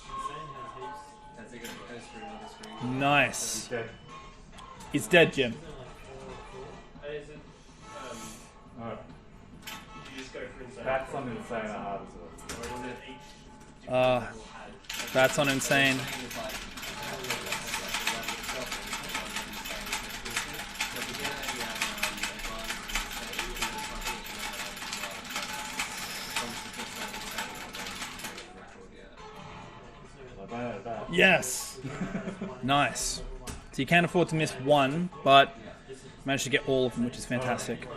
Nice. He's dead. He's dead, Jim. Alright. That's on Insane hard as well. That's on Insane. Yes. Nice. So you can't afford to miss one, but managed to get all of them, which is fantastic.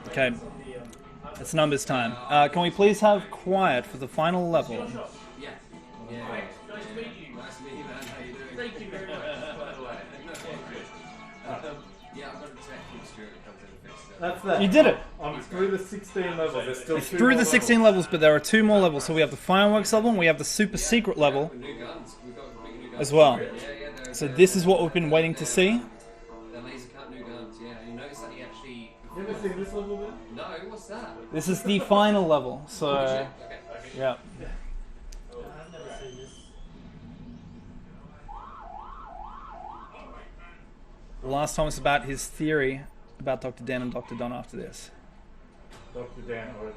Okay. It's numbers time. Can we please have quiet for the final level? That's that. You did it. I'm through the 16 levels. There's still two Through more the 16 levels, but there are 2 more levels. So we have the fireworks level and we have the super secret level as well. So this is what we've been waiting to see. The laser cut new guns, yeah. You notice that he actually... You ever seen this level then? No, what's that? This is the final level. So, Okay. yeah. I've never seen this. Last time was about his theory about Dr. Dan and Dr. Don after this. Dr. Dan Origin.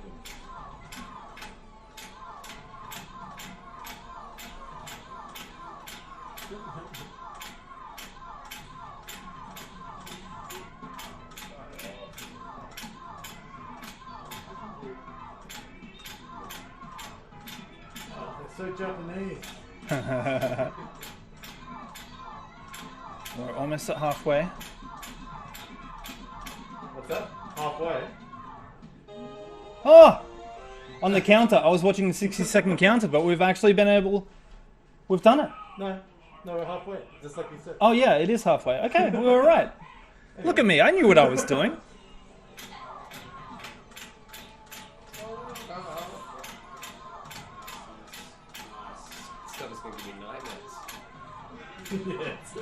So Japanese. We're almost at halfway. What's that? Halfway. Oh! On the counter. I was watching the 60-second counter, but we've actually been able... We've done it. No, we're halfway. Just like you said. Oh yeah, it is halfway. Okay, we were right. Look at me. I knew what I was doing. Stuff is going to give me nightmares. Yes.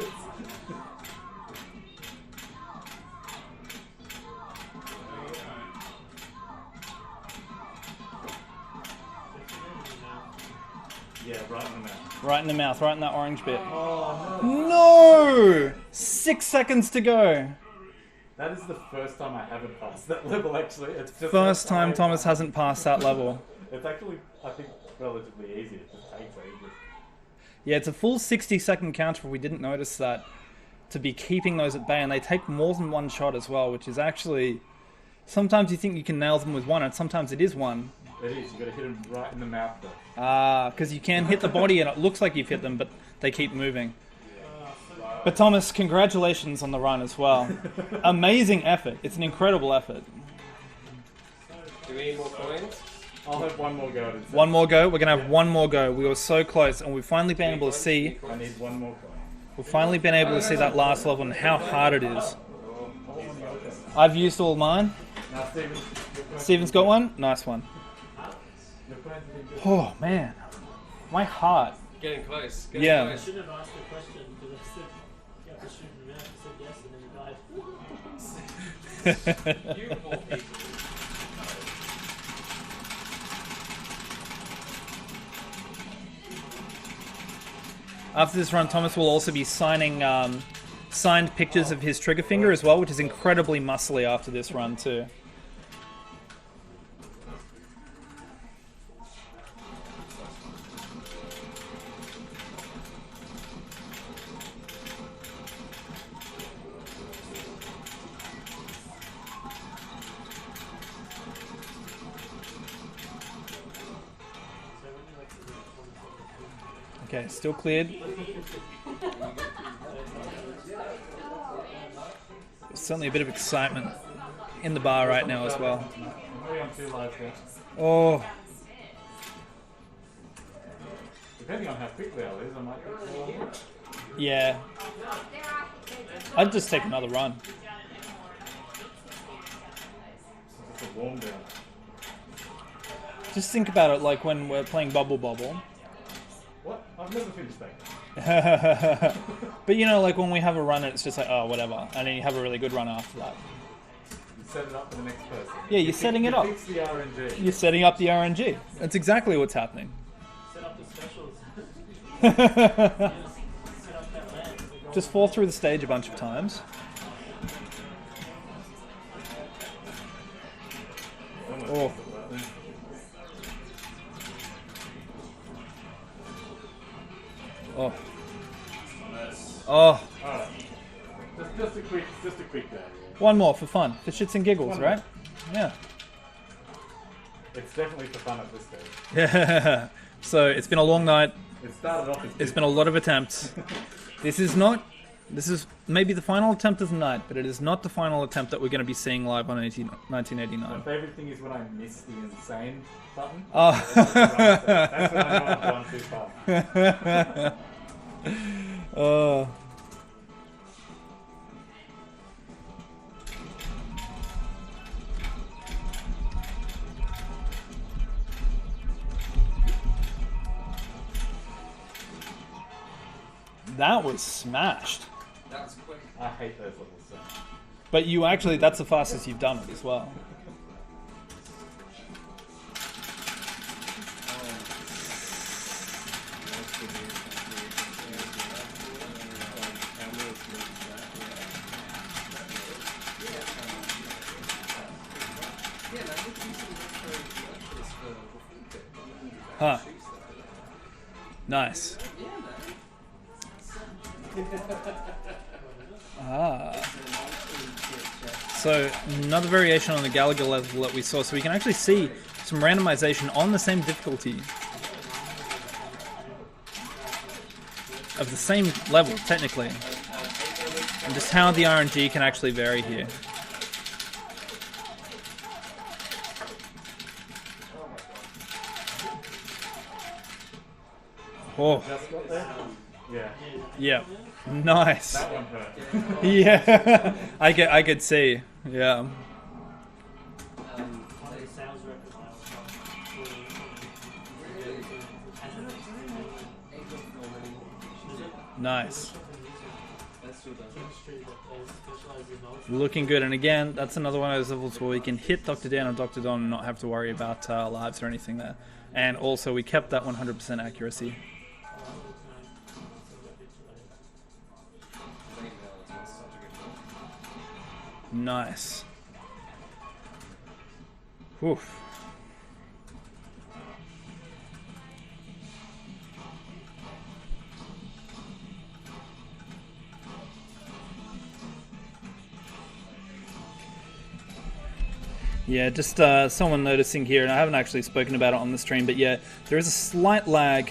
Yeah, right in the mouth. Right in the mouth, right in that orange bit. Oh no. No! 6 seconds to go. That is the first time I haven't passed that level actually. It's just First time Thomas hasn't passed that level. It's actually, I think, relatively easy. It just takes ages. Yeah, it's a full 60-second counter if we didn't notice that, to be keeping those at bay, and they take more than one shot as well, which is actually... Sometimes you think you can nail them with one, and sometimes it is one. It is, you gotta hit them right in the mouth though. Because you can hit the body and it looks like you've hit them, but they keep moving. But Thomas, congratulations on the run as well. Amazing effort. It's an incredible effort. Do we need more coins? I'll have one more go at it. One more go. We're going to have one more go. We were so close, and we've finally been able to see... I need one more coin. We've finally been able to see that last level and how hard it is. I've used all mine. Now, Steven, Steven's got one? Nice one. your coins have been good. Oh, man. My heart. Getting close. Yeah. I shouldn't have asked the question because I said you have to shoot him out. You said yes and then you died. You poor people. After this run, Thomas will also be signing signed pictures of his trigger finger as well, which is incredibly muscly after this run too. Okay, still cleared. There's certainly a bit of excitement in the bar right now as well. Maybe I'm too live here. Oh, Depending on how quickly I lose, I might get more. yeah. I'd just take another run. It's a warm down. Just think about it like when we're playing Bubble Bobble. What? I've never finished that. But you know, like when we have a run and it's just like, oh, whatever. And then you have a really good run after that. You set it up for the next person. Yeah, you're setting it up. You fix the RNG. You're setting up the RNG. That's exactly what's happening. Set up the specials. Set up that land. Just fall through the stage a bunch of times. Oh. Oh. Oh. Alright. Just a quick go. One more for fun. For shits and giggles, One right? Yeah. It's definitely for fun at this stage. Yeah. So it's been a long night. It started off as It's been a lot of attempts. This is maybe the final attempt of the night, but it is not the final attempt that we're going to be seeing live on 1989. My favourite thing is when I miss the insane button. Oh. That's when I know I've gone too far. Oh. That was smashed. That was quick. I hate those levels so much. But you actually, that's the fastest you've done it as well. Huh. Nice. So another variation on the Gallagher level that we saw. So we can actually see some randomization on the same difficulty of the same level, technically. And just how the RNG can actually vary here. Oh, Just got there? Yeah. yeah. Nice. That one hurt. Yeah. I could see. Yeah. Nice. Looking good. And again, that's another one of those levels where we can hit Dr. Dan or Dr. Don and not have to worry about lives or anything there. And also we kept that 100% accuracy. Nice. Oof. Yeah, just someone noticing here, and I haven't actually spoken about it on the stream, but yeah, there is a slight lag,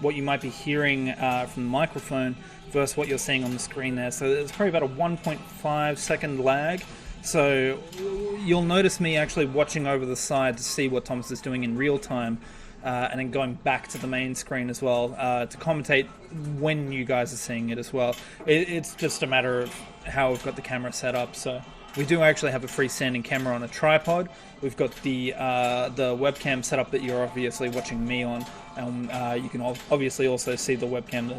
what you might be hearing from the microphone versus what you're seeing on the screen there. So it's probably about a 1.5 second lag. So you'll notice me actually watching over the side to see what Thomas is doing in real time, and then going back to the main screen as well to commentate when you guys are seeing it as well. It's just a matter of how we've got the camera set up. So we do actually have a freestanding camera on a tripod. We've got the webcam set up that you're obviously watching me on. You can obviously also see the webcam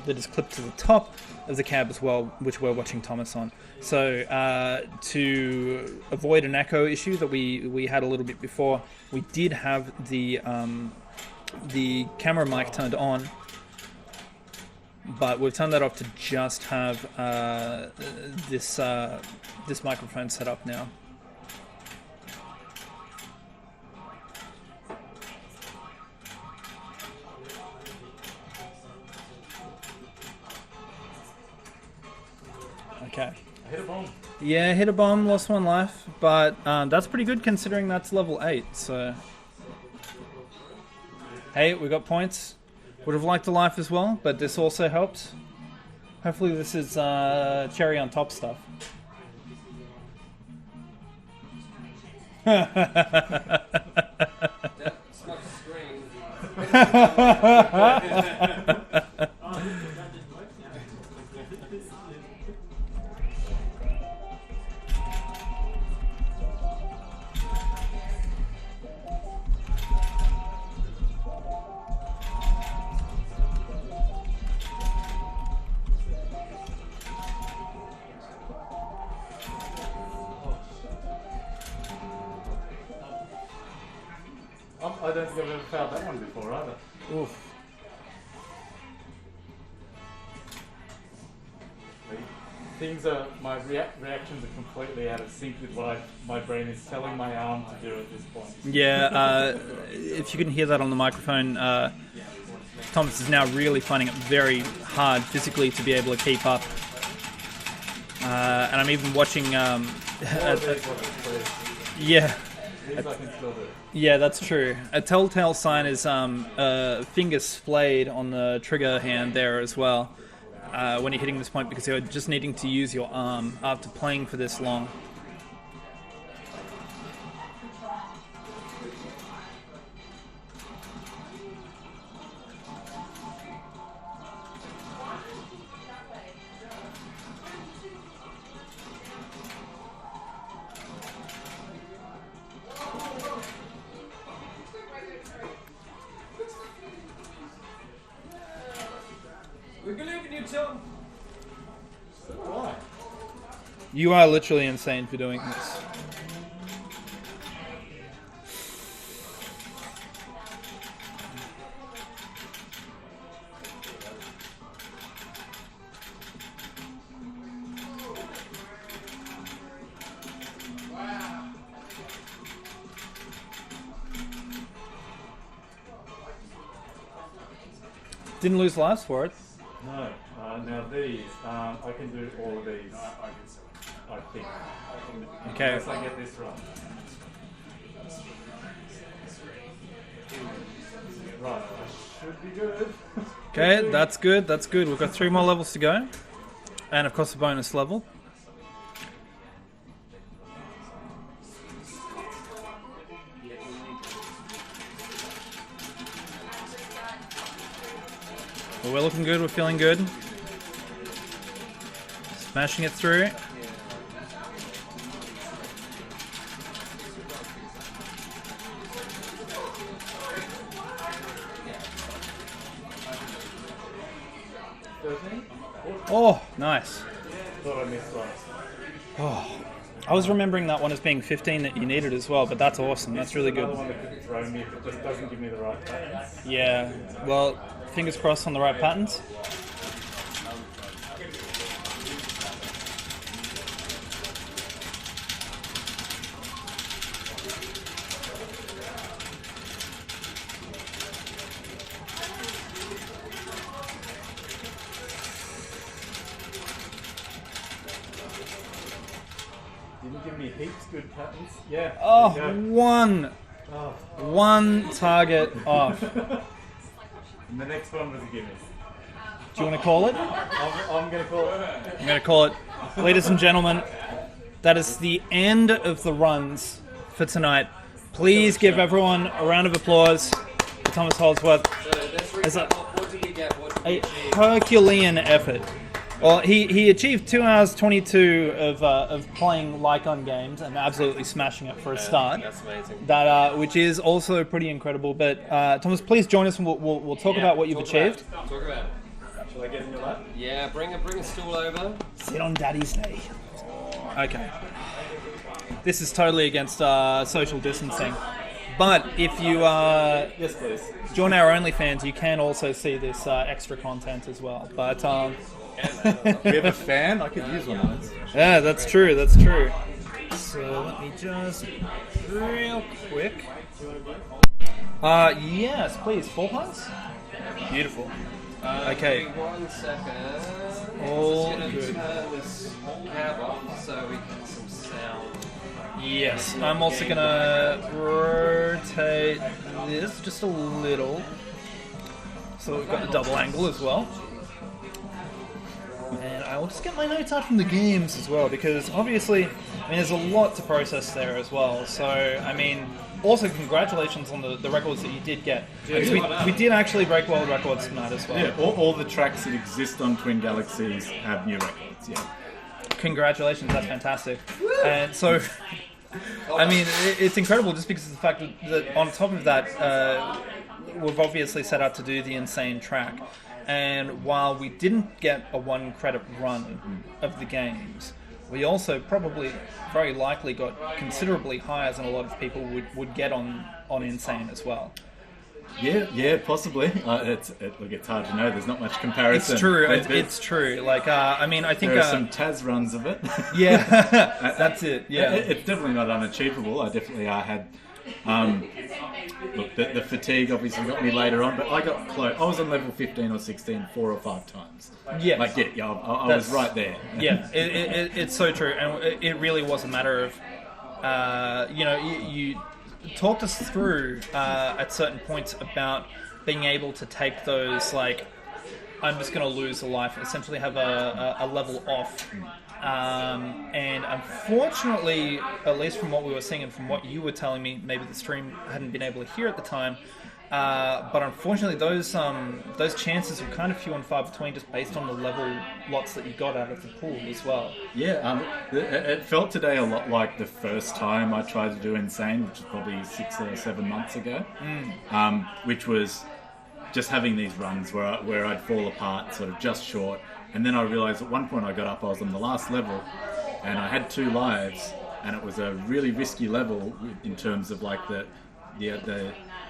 that is clipped to the top of the cab as well, which we're watching Thomas on. So to avoid an echo issue that we had a little bit before, we did have the camera mic turned on, but we've turned that off to just have this microphone set up now. Okay. I hit a bomb. Yeah, hit a bomb, lost one life, but that's pretty good considering that's level 8, so... Hey, we got points. Would have liked a life as well, but this also helps. Hopefully this is cherry on top stuff. I don't think I've ever failed that one before either. Oof. Things are, my reactions are completely out of sync with what my brain is telling my arm to do at this point. Yeah, if you can hear that on the microphone, Thomas is now really finding it very hard physically to be able to keep up. And I'm even watching... yeah. These I can still do. Yeah, that's true. A telltale sign is finger splayed on the trigger hand there as well when you're hitting this point, because you're just needing to use your arm after playing for this long. We believe in you, Tom. Why? You are literally insane for doing this. Didn't lose lives for it. No. Now these, I can do all of these. I think. Okay. Unless I get this right. Right. I should be good. Okay, that's good. That's good. We've got 3 more levels to go, and of course a bonus level. Well, we're looking good. We're feeling good. Smashing it through. Oh, nice. Thought I missed one. Oh, I was remembering that one as being 15 that you needed as well, but that's awesome. That's really Another good. one that could throw me if it just doesn't give me the right patterns. Yeah. Well, fingers crossed on the right patterns. Didn't give me heaps good patterns. Yeah. Oh, there you go. one target off. And the next one was a gimme. Do you want to call it? I'm going to call it. I'm going to call it. Ladies and gentlemen, that is the end of the runs for tonight. Please give everyone a round of applause for Thomas Holdsworth. So let's recap. What did we get? What did we A achieve? Herculean effort. Well, he achieved 2 hours 22 of playing Lycon games and absolutely smashing it for a start. That's amazing. That which is also pretty incredible. But Thomas, please join us and we'll talk about what you've achieved. Talk about it. Shall I get in your lap? Yeah, bring a stool over. Sit on Daddy's knee. Okay. This is totally against social distancing. But if you Yes, please. join our OnlyFans, you can also see this extra content as well. But We have a fan? I could use one of those. yeah, that's true. That's true. So let me just real quick. Yes, please. 4 pints. Beautiful. Okay. Give me 1 second. All I'm just good. gonna turn this cab off so we get some sound. Yes, I'm also gonna rotate this just a little, so we've got the double angle as well. And I will just get my notes out from the games as well, because obviously, I mean, there's a lot to process there as well. So, I mean, also congratulations on the records that you did get. Because we did actually break world records tonight as well. Yeah, all the tracks that exist on Twin Galaxies have new records, yeah. Congratulations, that's fantastic. And so, I mean, it's incredible just because of the fact that on top of that, we've obviously set out to do the insane track. And while we didn't get a 1 credit run of the games, we also probably very likely got considerably higher than a lot of people would get on Insane as well. Yeah, possibly. Look, it's hard to know. There's not much comparison. It's true. There's- It's true. Like, I mean, I think There are some Taz runs of it. yeah, that's it. Yeah, It's definitely not unachievable. I definitely had. Look, the fatigue obviously got me later on, but I got close. I was on level 15 or 16 4 or 5 times. yeah. Like, yeah, I That's- was right there. Yeah, it's so true, and it really was a matter of, you talked us through at certain points about being able to take those, like, I'm just going to lose a life, essentially have a level off. And unfortunately, at least from what we were seeing and from what you were telling me, maybe the stream hadn't been able to hear at the time, but unfortunately those chances were kind of few and far between, just based on the level lots that you got out of the pool as well. Yeah, it felt today a lot like the first time I tried to do Insane, which was probably 6 or 7 months ago, which was just having these runs where I'd fall apart sort of just short, and then I realised at one point I got up, I was on the last level, and I had 2 lives, and it was a really risky level in terms of like the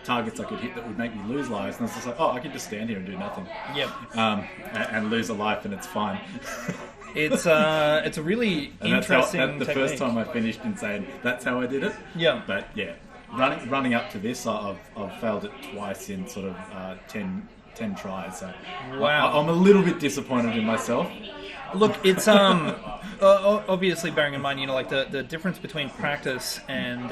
targets I could hit that would make me lose lives, and I was just like, oh, I can just stand here and do nothing. Yep. And lose a life, and it's fine. It's a really and interesting that's the technique. first time I finished Insane. That's how I did it. Yeah. But yeah, running up to this, I've failed it twice in sort of 10 tries. So Wow. I'm a little bit disappointed in myself. Look, it's obviously bearing in mind, like the difference between practice and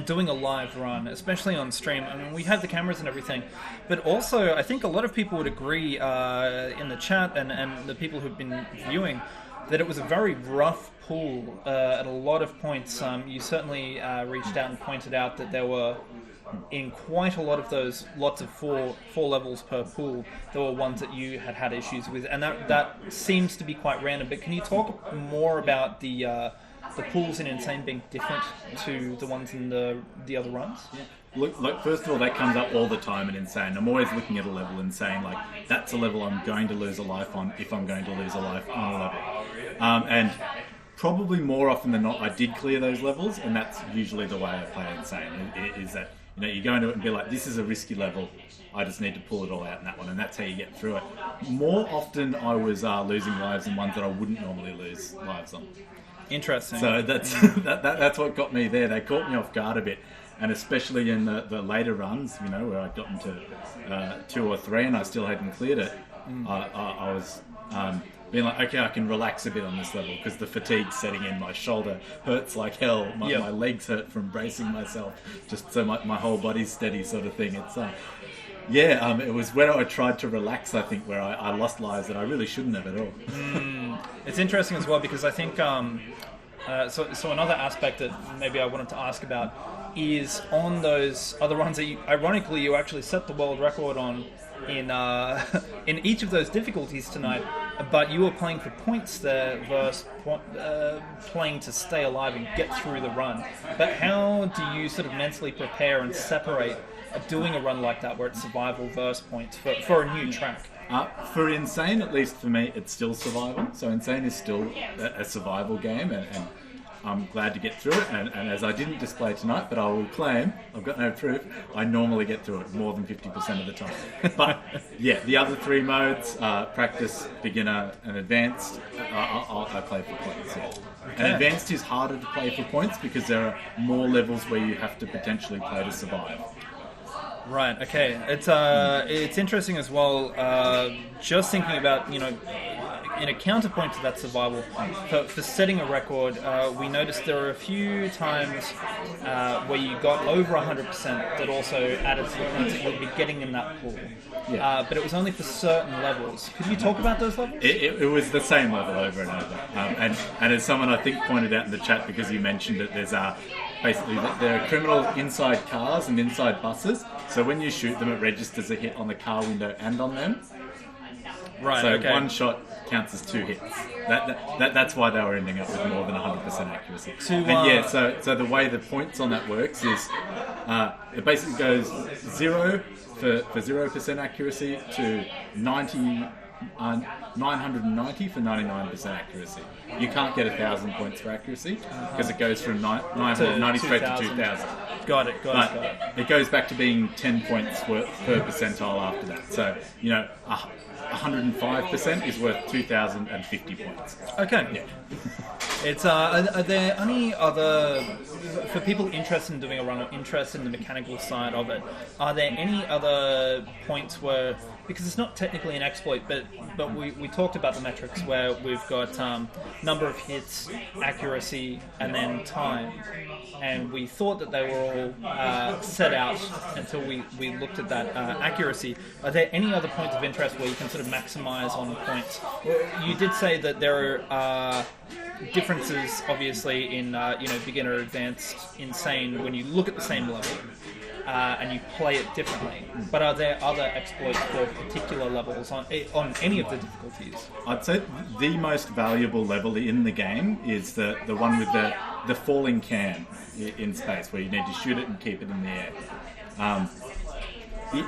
doing a live run, especially on stream. I mean, we have the cameras and everything, but also I think a lot of people would agree in the chat and the people who've been viewing that it was a very rough pool at a lot of points. You certainly reached out and pointed out that there were, in quite a lot of those lots of four levels per pool, there were ones that you had issues with, and that seems to be quite random. But can you talk more about the pools in Insane being different to the ones in the other runs? Yeah. Look, first of all, that comes up all the time in Insane. I'm always looking at a level and saying, like, that's a level I'm going to lose a life on if I'm going to lose a life on a level. And probably more often than not, I did clear those levels, and that's usually the way I play Insane, is that, you go into it and be like, this is a risky level, I just need to pull it all out in that one, and that's how you get through it. More often, I was losing lives in ones that I wouldn't normally lose lives on. Interesting. So that's that's what got me there. They caught me off guard a bit, and especially in the later runs, where I'd gotten to 2 or 3 and I still hadn't cleared it. I was being like, okay, I can relax a bit on this level because the fatigue's setting in. My shoulder hurts like hell. My legs hurt from bracing myself, just so my whole body's steady, sort of thing. It's it was when I tried to relax, I think, where I lost lives that I really shouldn't have at all. It's interesting as well because I think so another aspect that maybe I wanted to ask about is on those other runs that ironically you actually set the world record on in each of those difficulties tonight, but you were playing for points there versus playing to stay alive and get through the run. But how do you sort of mentally prepare and separate doing a run like that where it's survival versus points for a new track? For Insane, at least for me, it's still survival. So Insane is still a survival game, and I'm glad to get through it. And as I didn't display tonight, but I will claim, I've got no proof, I normally get through it more than 50% of the time. But yeah, the other 3 modes, practice, beginner, and advanced, I play for points. Yeah. Okay. And advanced is harder to play for points because there are more levels where you have to potentially play to survive. Right. Okay. It's interesting as well. Just thinking about in a counterpoint to that survival, for setting a record, we noticed there were a few times where you got over 100% that also added to the points that you would be getting in that pool. Yeah. But it was only for certain levels. Could you talk about those levels? It was the same level over and over. And as someone I think pointed out in the chat, because you mentioned it, there's basically there are criminal inside cars and inside buses. So when you shoot them, it registers a hit on the car window and on them. Right. So okay. one shot counts as 2 hits. That's why they were ending up with more than 100% accuracy. So the way the points on that works is it basically goes 0 for 0% accuracy to 990 for 99% accuracy. You can't get 1,000 points for accuracy because it goes from 990 straight to 2,000. Got it. It goes back to being 10 points per percentile after that. So 105% is worth 2,050 points. Okay. Yeah. It's are there any other, for people interested in doing a run or interested in the mechanical side of it, are there any other points where, because it's not technically an exploit, but we talked about the metrics where we've got number of hits, accuracy, and then time, and we thought that they were all set out until we looked at that accuracy. Are there any other points of interest where you can sort of maximize on points? You did say that there are differences, obviously, in beginner, advanced, insane when you look at the same level and you play it differently. But are there other exploits for particular levels on any of the difficulties? I'd say the most valuable level in the game is the one with the falling can in space, where you need to shoot it and keep it in the air.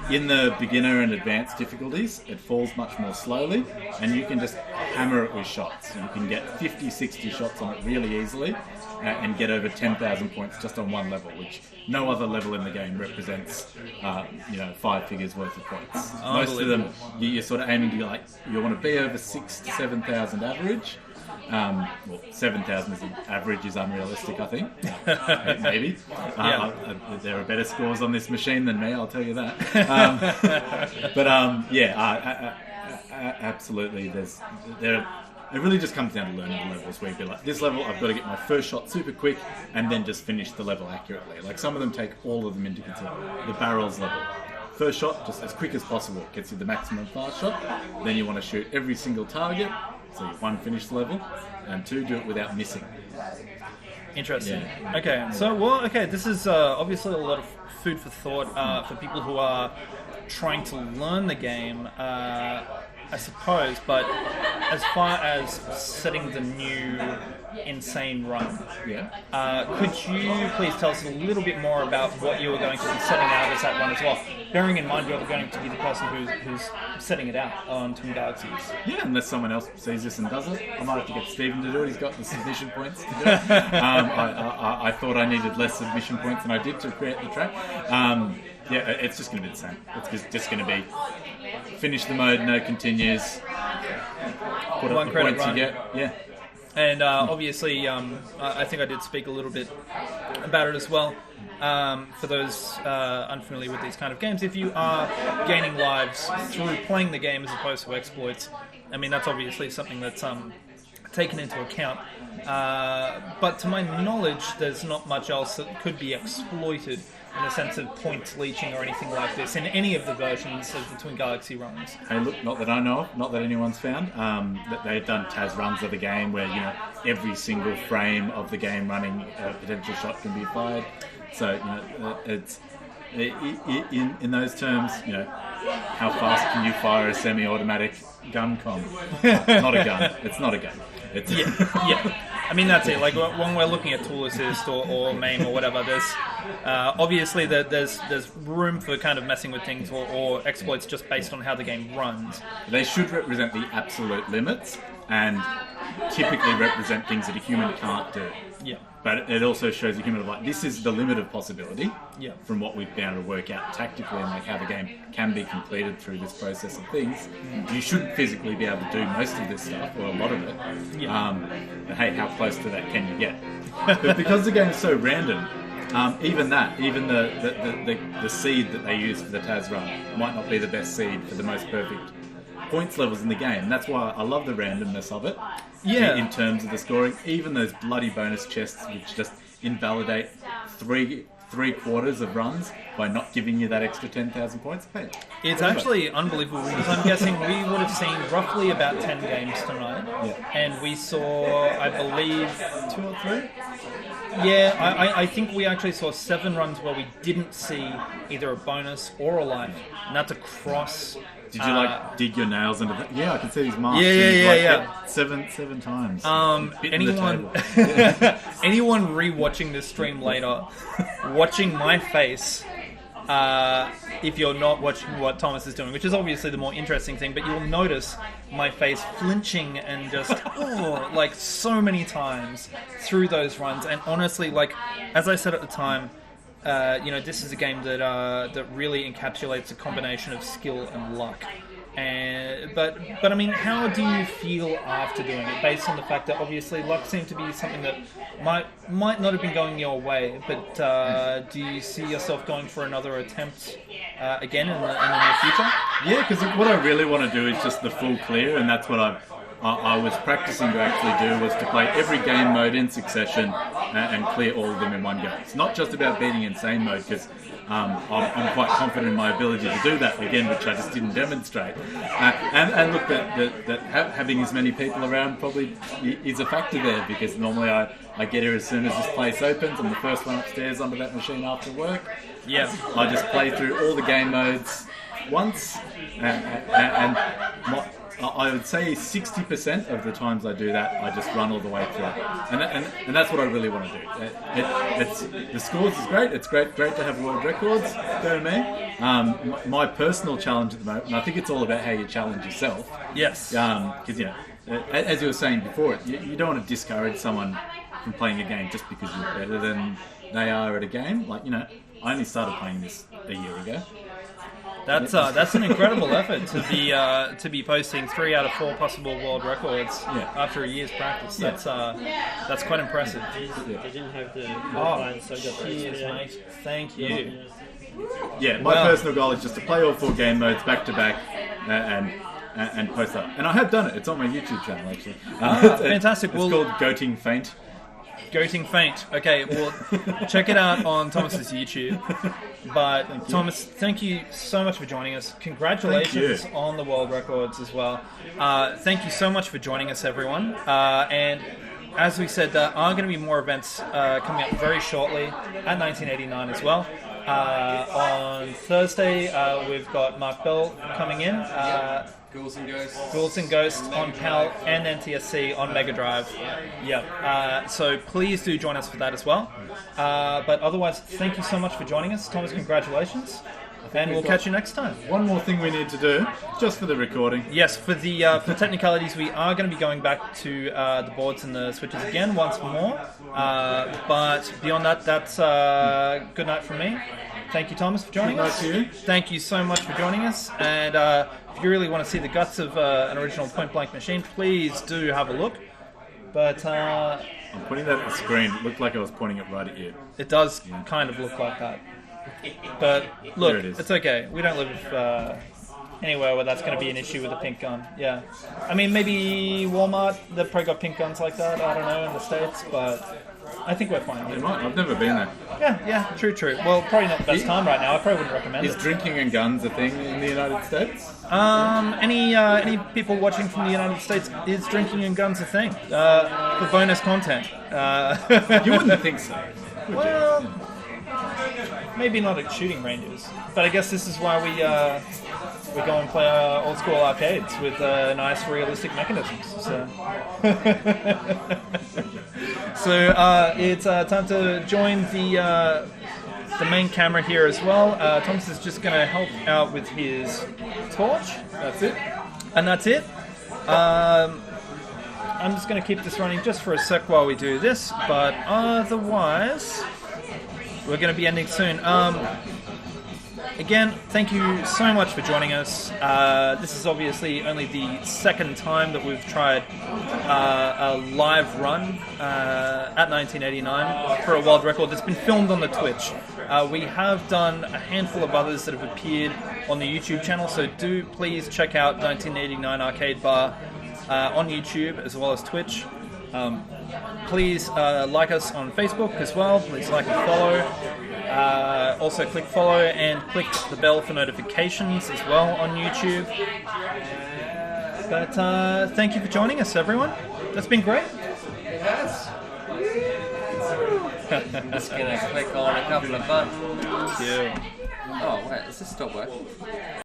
In the beginner and advanced difficulties, it falls much more slowly, and you can just hammer it with shots. You can get 50, 60 shots on it really easily and get over 10,000 points just on one level, which no other level in the game represents 5 figures worth of points. Most of them, you're sort of aiming to you want to be over 6,000 to 7,000 average. 7,000 as an average is unrealistic, I think. Maybe. There are better scores on this machine than me, I'll tell you that. Absolutely. It really just comes down to learning the levels, where you'd be like, this level, I've got to get my first shot super quick and then just finish the level accurately. Like, some of them take all of them into consideration. The barrels level. First shot, just as quick as possible, gets you the maximum fast shot. Then you want to shoot every single target, so you 1, finish the level, and 2, do it without missing. Interesting. Yeah. Okay, this is obviously a lot of food for thought for people who are trying to learn the game, I suppose, but as far as setting the new insane run, could you please tell us a little bit more about what you were going to be setting out as that run as well? Bearing in mind you're going to be the person who's setting it out on Twin Galaxies. Yeah, unless someone else sees this and does it. I might have to get Stephen to do it. He's got the submission points to do it. I thought I needed less submission points than I did to create the track. It's just going to be the same. It's just going to be finish the mode, no continues, put up the points you get. And obviously, I think I did speak a little bit about it as well. For those unfamiliar with these kind of games, if you are gaining lives through playing the game as opposed to exploits, I mean, that's obviously something that's taken into account. But to my knowledge, there's not much else that could be exploited in the sense of points leeching or anything like this in any of the versions of the Twin Galaxy runs. Hey, look, not that I know of, not that anyone's found, that they've done TAS runs of the game where, every single frame of the game running a potential shot can be fired. So, it's in those terms, how fast can you fire a semi-automatic gun comp? Not a gun. It's not a gun. It's I mean, that's it. Like, when we're looking at tool assist or MAME or whatever, there's obviously there's room for kind of messing with things or exploits just based on how the game runs. They should represent the absolute limits and typically represent things that a human can't do. Yeah. But it also shows a human this is the limit of possibility from what we've been able to work out tactically and how the game can be completed through this process of things. You shouldn't physically be able to do most of this stuff, or a lot of it. But hey, how close to that can you get? But because the game is so random, even the seed that they use for the TAS run might not be the best seed for the most perfect points levels in the game. That's why I love the randomness of it. In terms of the scoring, even those bloody bonus chests, which just invalidate three quarters of runs by not giving you that extra 10,000 points. Hey, it's actually unbelievable, because I'm guessing we would have seen roughly about 10 games tonight, and we saw, I believe, 2 or 3. I think we actually saw 7 runs where we didn't see either a bonus or a life, and that's across. Did you dig your nails into that? Yeah, I can see these marks. Yeah. 7 times. Anyone re-watching this stream later, watching my face, if you're not watching what Thomas is doing, which is obviously the more interesting thing, but you'll notice my face flinching and just like so many times through those runs. And honestly, like as I said at the time, this is a game that really encapsulates a combination of skill and luck. But I mean, how do you feel after doing it? Based on the fact that obviously luck seemed to be something that might not have been going your way, but do you see yourself going for another attempt again in the near future? Yeah, because what I really want to do is just the full clear, and that's what I was practicing to actually do, was to play every game mode in succession and clear all of them in one go. It's not just about beating insane mode, because I'm quite confident in my ability to do that again, which I just didn't demonstrate. And look, that having as many people around probably is a factor there, because normally I get here as soon as this place opens. I'm the first one upstairs onto that machine after work. Yeah. I just play through all the game modes once, and I would say 60% of the times I do that, I just run all the way through, and that's what I really want to do. The scores is great. It's great to have world records. Go me. My personal challenge at the moment, and I think it's all about how you challenge yourself. Yes. Because as you were saying before, you don't want to discourage someone from playing a game just because you're better than they are at a game. Like, I only started playing this a year ago. That's an incredible effort to be posting 3 out of 4 possible world records after a year's practice. That's quite impressive. They didn't have the lines, so I got those. Cheers, mate. Thank you. Yeah, my personal goal is just to play all 4 game modes back to back and post up. And I have done it. It's on my YouTube channel actually. Fantastic. It's called Goating Faint. Goating Faint. Okay, well, check it out on Thomas's YouTube. But Thomas, thank you so much for joining us. Congratulations on the world records as well. Thank you so much for joining us, everyone. And as we said, there are going to be more events coming up very shortly at 1989 as well. On Thursday, we've got Mark Bell coming in. Ghouls and Ghosts. Ghouls and Ghosts on PAL and NTSC on Mega Drive. Yep. So please do join us for that as well. But otherwise, thank you so much for joining us. Thomas, congratulations. And we'll catch you next time. One more thing we need to do, just for the recording. Yes, for the for technicalities, we are going to be going back to the boards and the switches again once more. But beyond that, that's good night from me. Thank you, Thomas, for joining us. Good night to you. Thank you so much for joining us. And if you really want to see the guts of an original point-blank machine, please do have a look. But I'm pointing that at the screen. It looked like I was pointing it right at you. It does kind of look like that. But look, it is. It's okay. We don't live anywhere where that's going to be an issue with a pink gun. Yeah. I mean, maybe Walmart, they've probably got pink guns like that. I don't know, in the States, but I think we're fine They here. might. I've never been there. Yeah, true. Well, probably not the best time right now. I probably wouldn't recommend Is it. drinking and guns a thing in the United States? Any people watching from the United States, is drinking and guns a thing? For bonus content. You wouldn't think so. Would Well, you? maybe not at shooting ranges, but I guess this is why we go and play old school arcades with nice realistic mechanisms. So, it's time to join the main camera here as well. Thomas is just going to help out with his torch. That's it. And that's it. I'm just going to keep this running just for a sec while we do this, but otherwise, we're going to be ending soon. Again, thank you so much for joining us. This is obviously only the second time that we've tried a live run at 1989 for a world record that's been filmed on the Twitch. We have done a handful of others that have appeared on the YouTube channel, so do please check out 1989 Arcade Bar on YouTube as well as Twitch. Please like us on Facebook as well. Please like and follow. Also click follow and click the bell for notifications as well on YouTube. But thank you for joining us, everyone. That's been great. It has. Just gonna click on a couple of buttons. Thank you. Oh wait, does this stop working?